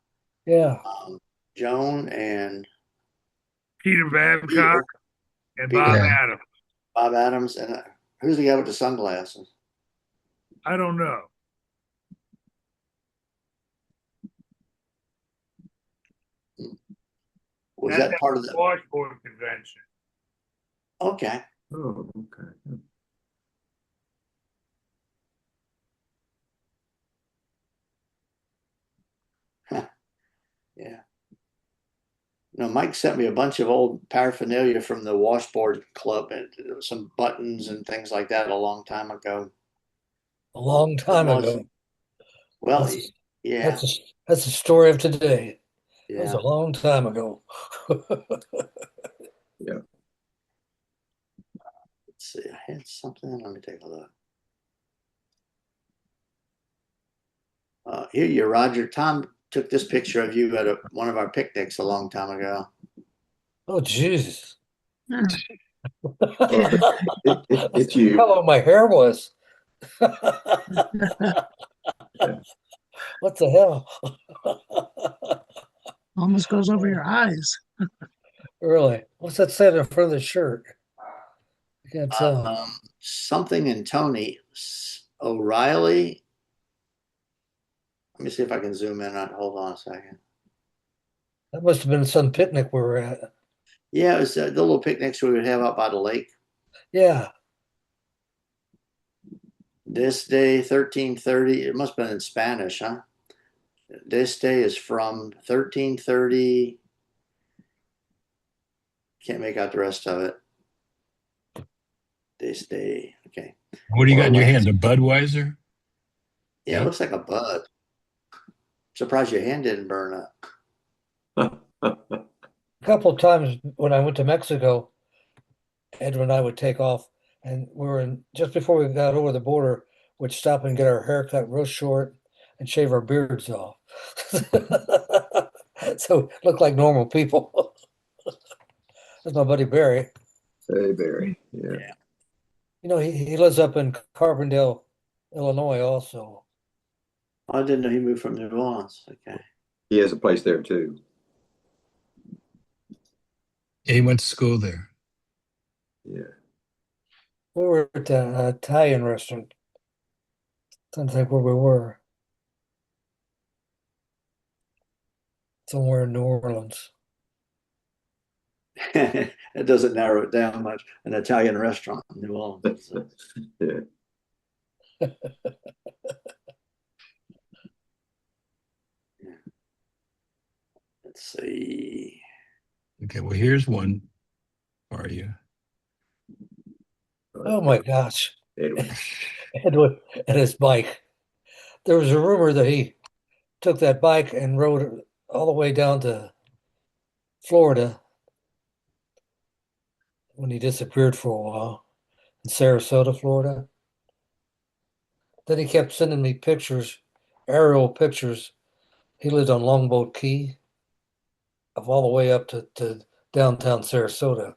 Yeah, Joan and Peter Babcock Peter, and Peter, Bob Yeah. Adams. Bob Adams, and who's the guy with the sunglasses? I don't know. Was That's that at part of the the? washboard convention. Okay. Oh, okay. Yeah. No, Mike sent me a bunch of old paraphernalia from the washboard club and some buttons and things like that a long time ago. a long time ago. Well, That's yeah, that's the story of today. That was yeah. a long time ago. Yeah. Let's see. I had something. Let me take a look. Here you, Roger. Tom took this picture of you at one of our picnics a long time ago. Oh, Jesus. Hmm. It's you. How long my hair was. What the hell? Almost goes over your eyes. Really? What's that say in front of the shirt? I can't tell. Something in Tony O'Reilly. Let me see if I can zoom in on. Hold on a second. That must have been some picnic we were at. Yeah, it was the little picnics we would have out by the lake. Yeah. This day, 1330. It must have been in Spanish, huh? This day is from 1330. Can't make out the rest of it. This day. Okay. What do you got in your hand? Orlando. A Budweiser? Yeah, it looks like a bud. Surprised your hand didn't burn up. A couple of times when I went to Mexico, Edwin and I would take off, and just before we got over the border, we'd stop and get our hair cut real short and shave our beards off. So look like normal people. That's my buddy Barry. Hey, Barry. Yeah. He lives up in Carbondale, Illinois also. I didn't know he moved from New Orleans. Okay. He has a place there too. Yeah, he went to school there. Yeah. We were at an Italian restaurant. Trying to think where we were. Somewhere in New Orleans. It doesn't narrow it down much. An Italian restaurant in New Orleans. Yeah. Let's see. Okay, well, here's one for you. Oh my gosh. Edwin. Edwin and his bike. There was a rumor that he took that bike and rode it all the way down to Florida when he disappeared for a while in Sarasota, Florida. Then he kept sending me pictures, aerial pictures. He lived on Longboat Key of all the way up to downtown Sarasota.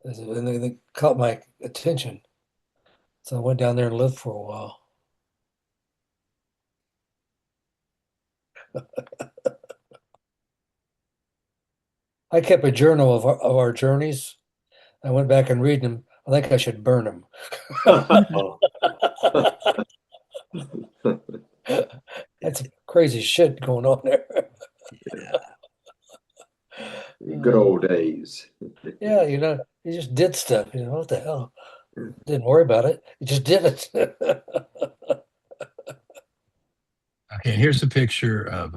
And they caught my attention. So I went down there and lived for a while. I kept a journal of our journeys. I went back and read them. I think I should burn them. Oh, That's crazy shit going on there. Good old days. Yeah, you just did stuff. What the hell? Didn't worry about it. You just did it. Okay, here's a picture of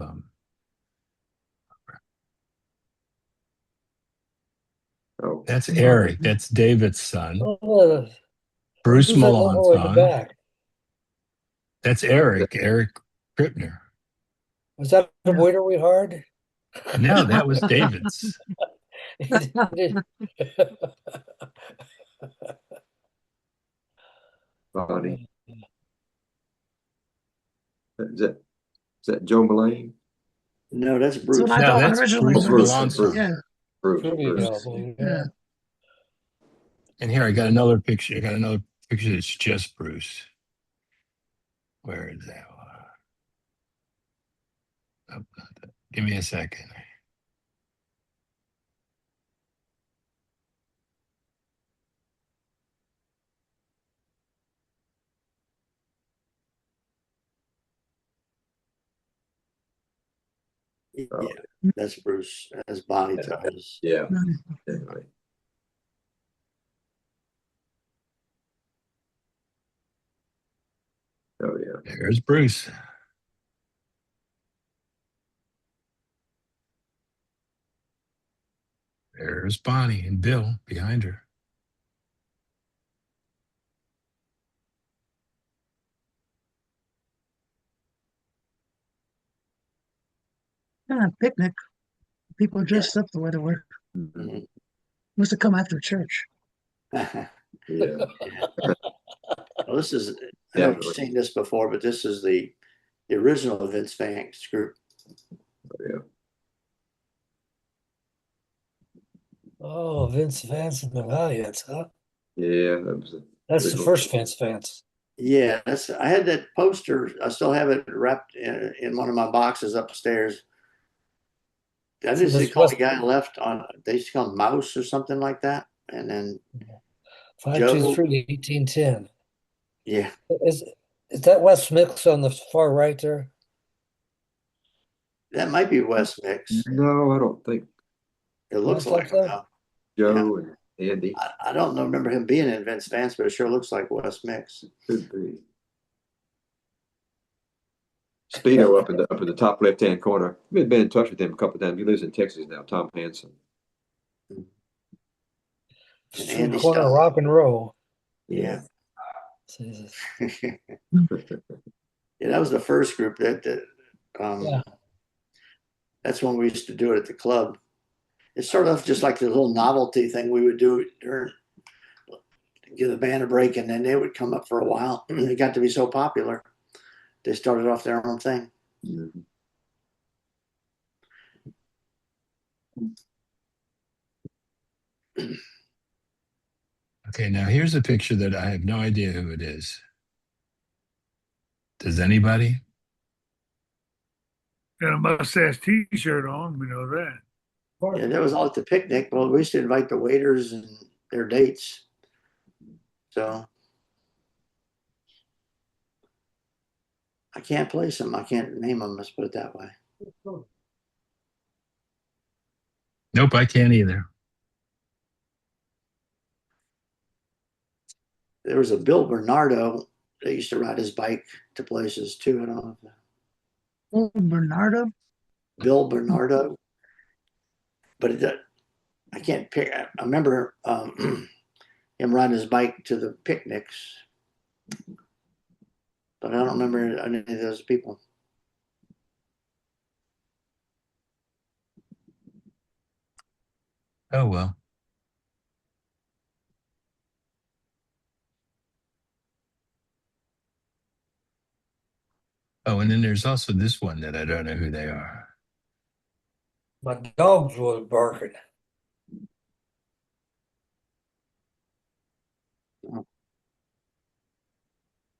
Oh, that's Eric. That's David's son. Oh, Bruce who's that little Milan's boy in the son. back? That's Eric Krippner. Was that the waiter we hired? No, that was David's. Bonnie. Is that Joe Mullane? no, that's That's Bruce. what I No, thought that's originally. Bruce Bruce, Milan's Bruce. son. Yeah. Bruce. Trivia, Bruce. I believe, Yeah. And here I got another picture. I got another picture that's just Bruce. Where is that one? Oh, not that. Give me a second. Yeah, that's Bruce. As Bonnie tells. Yeah, Mhm. definitely. Oh yeah. There's Bruce. There's Bonnie and Bill behind her. Yeah, picnic. People dressed up the way they were. Mhm. Must have come after church. Yeah. Well, this is, I know you've Definitely. seen this before, but this is the original Vince Vance group. Yeah. Oh, Vince Vance and the Valiants, huh? Yeah, that was That's the original. first Vince Vance. Yeah, I had that poster. I still have it wrapped in one of my boxes upstairs. I So just this call the West- guy left on. They used to call him Mouse or something like that. And then 523 1810. yeah, Is that Wes Mix on the far right there? that might be Wes Mix. No, I don't think It looks Don't like think him. so? though. Joe and Andy I don't remember him being in Vince Vance, but it sure looks like Wes Mix. could be. Speedo up in the top left hand corner. We've been in touch with him a couple of times. He lives in Texas now, Tom Hanson. And Street Andy corner Stubb. rock and roll. Yeah. Jesus. Yeah, that was the first group Yeah. that's when we used to do it at the club. It's sort of just like the little novelty thing we would do during give the band a break, and then they would come up for a while. They got to be so popular, they started off their own thing. Mhm. Okay, now here's a picture that I have no idea who it is. Does anybody? Got a mustache T-shirt on. We know that. Yeah, that was all at the picnic. Well, we used to invite the waiters and their dates. So I can't place them. I can't name them. Let's put it that way. Nope, I can't either. There was a Bill Bernardo that used to ride his bike to places too. I don't know. Oh, Bernardo. Bill Bernardo, but I can't pick. I remember him riding his bike to the picnics, but I don't remember any of those people. Oh, well. Oh, and then there's also this one that I don't know who they are. My dogs was barking.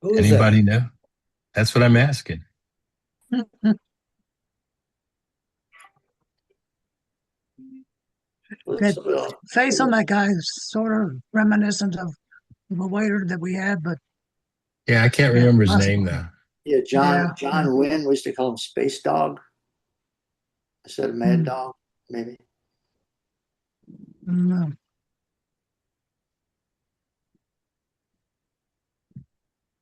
Who is Anybody that? know? That's what I'm asking. That face on that guy is sort of reminiscent of the waiter that we had, but Yeah, I can't yeah, remember his name possibly. though. Yeah, Yeah. John Wynn. We used to call him Space Dog instead of Mad Mm. Dog, maybe. No.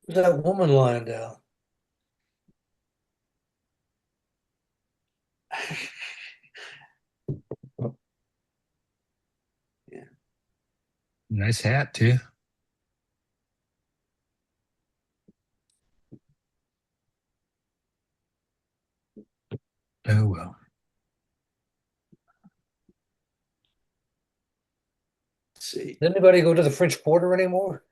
Who's that woman lying down? Nice hat too. Oh well. Let's see. Does anybody go to the French Quarter anymore?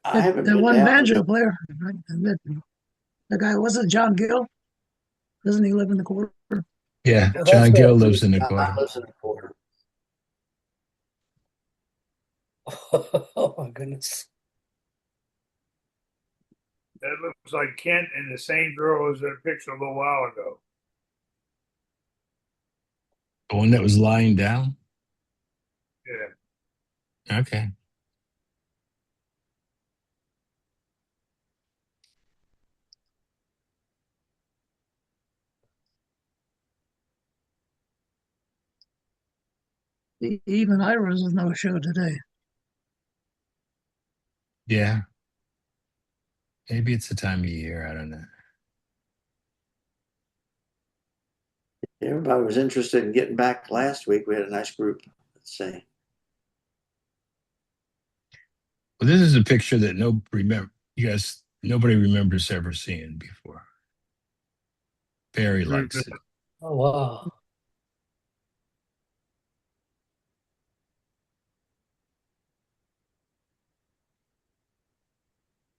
I haven't The been one down. banjo player, right? The guy wasn't John Gill. Doesn't he live in the quarter? Yeah, Well, John that's Gill it. lives in the John quarter. lives in a quarter. Oh my goodness. That looks like Kent and the same girl as in the picture a little while ago. The one that was lying down. Yeah. Okay. Even Ira's is no show today. Yeah. Maybe it's the time of year. I don't know. Everybody was interested in getting back last week. We had a nice group. Let's say. Well, this is a picture that nobody remembers ever seeing before. Barry likes it. Oh wow.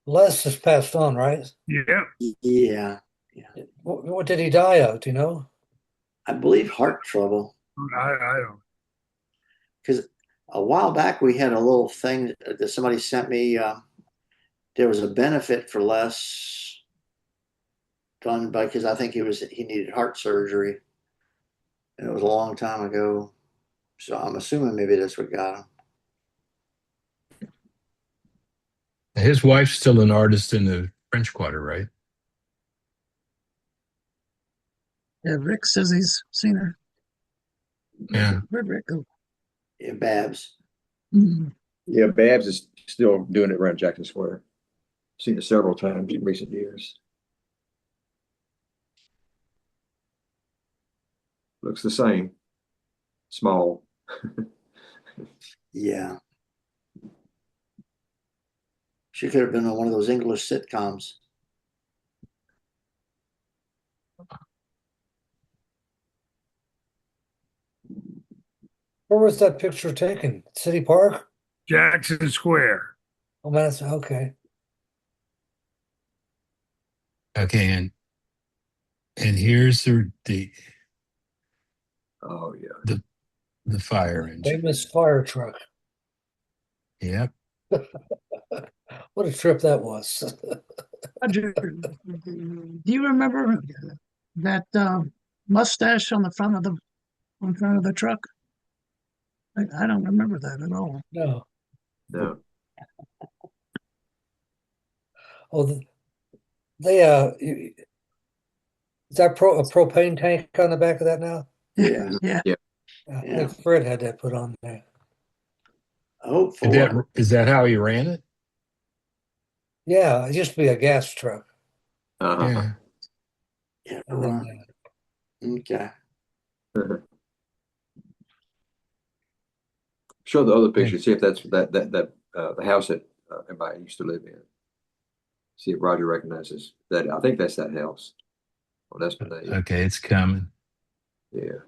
Les has passed on, right? Yeah. Yeah, What did he die of? Do you know? I believe heart trouble. I don't. Because a while back we had a little thing that somebody sent me. There was a benefit for Les done because I think he needed heart surgery, and it was a long time ago. So I'm assuming maybe that's what got him. His wife's still an artist in the French Quarter, right? Yeah, Rick says he's seen her. Yeah. Where'd Rick go? Yeah, Babs. Mhm. Yeah, Babs is still doing it around Jackson Square. Seen it several times in recent years. Looks the same. Small. Yeah. She could have been on one of those English sitcoms. Where was that picture taken? City Park? Jackson Square. Oh, man, that's okay. Okay, and here's the Oh yeah. the fire engine. Famous fire truck. Yep. What a trip that was. Roger, do you remember that mustache on front of the truck? I don't remember that at all. No. No. Oh, they is that a propane tank on the back of that now? Yeah. Yeah. I Yeah. think Fred had that put on there. Hopefully. Is that how he ran it? Yeah, it used to be a gas truck. Uh-huh. Yeah. Yeah, And then, right. Okay. Show the other picture. See if that's the house that everybody used to live in. See if Roger recognizes that. I think that's that house. Oh, that's the name. Okay, it's coming. Yeah.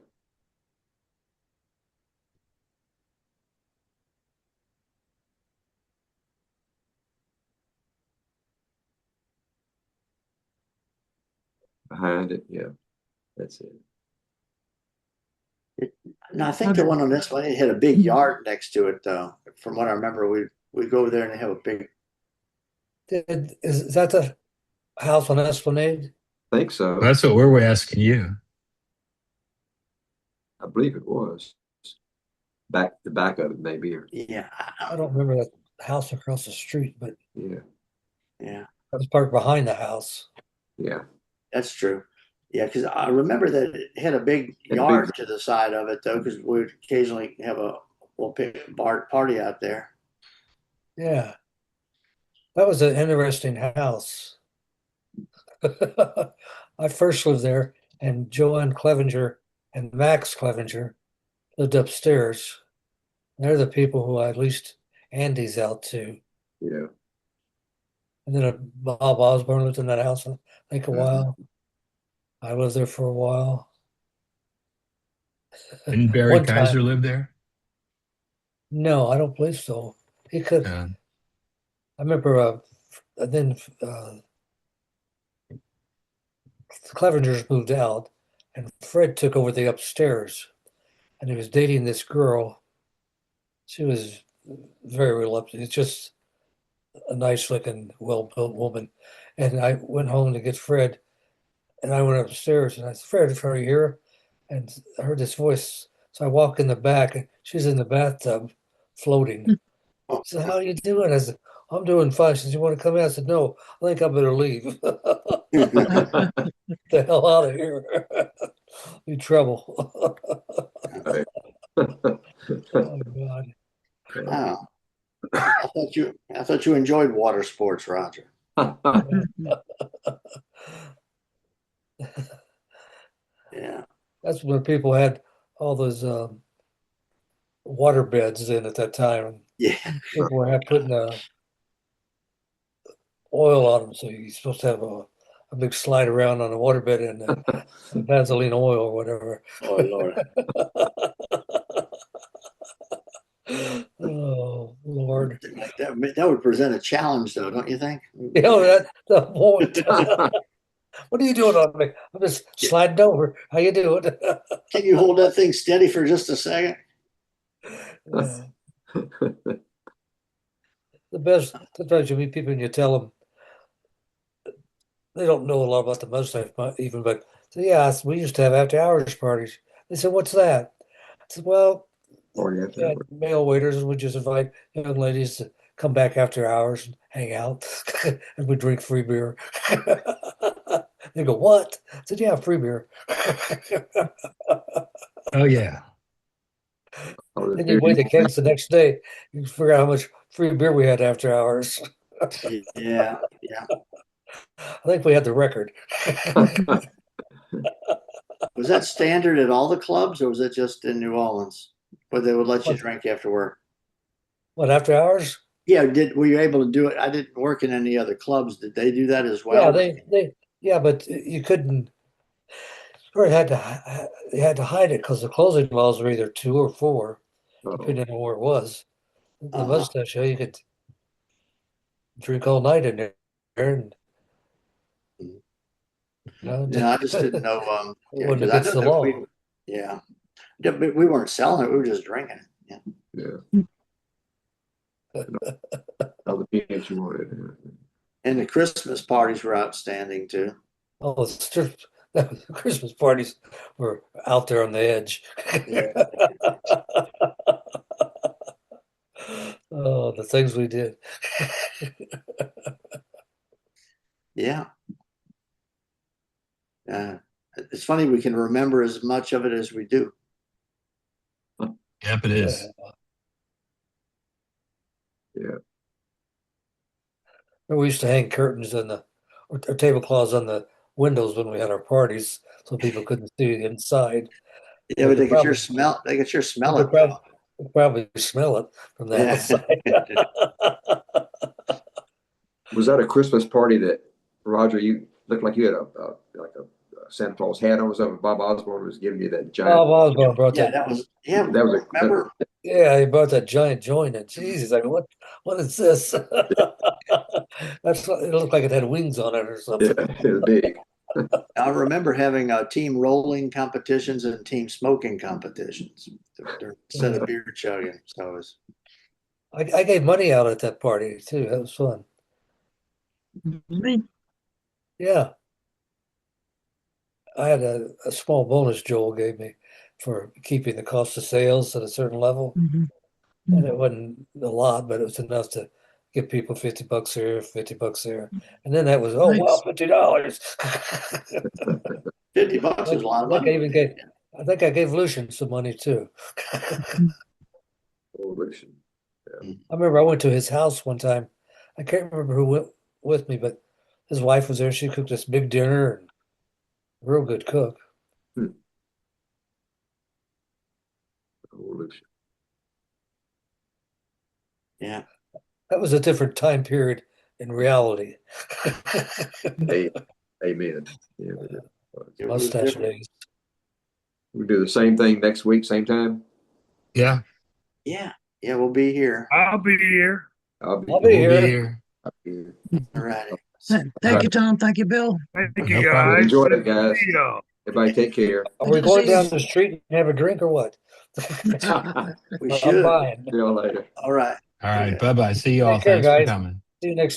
Behind it, yeah. That's it. No, I think the one on this one, it had a big yard next to it, though. From what I remember, we go over there and they have a big. is that the house on Esplanade? I think so. That's what we're asking you. I believe it was. The back of it maybe, or Yeah, I don't remember that house across the street, but yeah, yeah, I was parked behind the house. yeah. that's true. Yeah, because I remember that it had a big Had a yard big- to the side of it, though, because we would occasionally have we'll pick a party out there. Yeah. That was an interesting house. I first lived there, and Joanne Clevenger and Max Clevenger lived upstairs. They're the people who I leased Andy's out to. Yeah. And then Bob Osborne lived in that house, I think, a while. I lived there for a while. Didn't Barry One time- Kaiser live there? No, I don't believe so. He could. Uh, I remember. Then Clevengers moved out, and Fred took over the upstairs, and he was dating this girl. She was very reluctant. It's just a nice-looking, well-built woman. And I went home to get Fred, and I went upstairs, and I said, "Fred, are you here?" And I heard this voice. So I walk in the back, and she's in the bathtub, floating. I said, "How are you doing?" I said, "I'm doing fine." She said, "You want to come in?" I said, "No, I think I better leave." The hell out of here. Be trouble. Oh God. Oh, I thought you enjoyed water sports, Roger. Yeah. That's when people had all those water beds in at that time. Yeah. People were putting oil on them, so you're supposed to have a big slide around on a water bed and Vaseline oil or whatever. Oh, Lord. Oh Lord. That would present a challenge, though, don't you think? You know, that the point. What are you doing on me? I'm just sliding over. How you doing? Can you hold that thing steady for just a second? Yeah. The best, sometimes you meet people and you tell them they don't know a lot about the mustache even, but say, yeah, we used to have after hours parties. They said, "What's that?" I said, "Well, Party after we had male waiters and we just invite young ladies to come back after hours and hang out and we drink free beer." They go, "What?" I said, "Yeah, free beer." oh yeah. Then you weigh the case the next day. You figure out how much free beer we had after hours. Yeah. Yeah. I think we had the record. Was that standard at all the clubs, or was it just in New Orleans, where they would let you What? drink after work? What, after hours? Yeah. Were you able to do it? I didn't work in any other clubs. Did they do that as well? Yeah, but you couldn't, or they had to hide it because the closing laws were either 2 or 4, depending on where it was. The mustache show, you could drink all night in there, and Yeah, I just didn't know. it wasn't 'cause I against know the that law. yeah, but we weren't selling it. We were just drinking it. Yeah. All the peanuts you wanted. And the Christmas parties were outstanding too. Oh, the Christmas parties were out there on the edge. Yeah. Oh, the things we did. Yeah. It's funny we can remember as much of it as we do. Yep, it is. We used to hang curtains or tablecloths on the windows when we had our parties, so people couldn't see inside. Yeah, but they could probably- sure smell. They could sure smell They it. could though. probably smell it from the outside. Was that a Christmas party that Roger? You looked like you had a Santa Claus hat on. Was that when Bob Osborne was giving you that giant? Bob Osborne brought Yeah, that. that was. Yeah, That was a- remember? Yeah, he brought that giant joint in. Jesus, I mean, what is this? That's it looked like it had wings on it or something. Yeah, it was big. I remember having team rolling competitions and team smoking competitions instead of beer chugging. So it was. I gave money out at that party too. That was fun. Me, Yeah. I had a small bonus Joel gave me for keeping the cost of sales at a certain level. mhm. And it wasn't a lot, but it was enough to give people $50 here, $50 there. And then that was, oh, wow, Nice. $50. $50 is a lot of I think I money. even I think I gave Lucian some money too. Revolution. I remember I went to his house one time. I can't remember who went with me, but his wife was there. She cooked this big dinner and real good cook. Revolution. Yeah. That was a different time period in reality. Hey, amen. Yeah, It was Mustache different. days. we do the same thing next week, same time. Yeah, Yeah. Yeah, we'll be here. I'll be here. I'll be I'll be we'll here. be here. here. All righty. Thank you, Tom. Thank you, Bill. Thank No you, problem. guys. Enjoy it, guys. See y'all. Everybody take care. Are we Good to going see you. down the street and have a drink or what? We I'm should. buying. See y'all later. All right. All right. Yeah. Bye bye. See you all. Take care, Thanks for guys. coming. See you next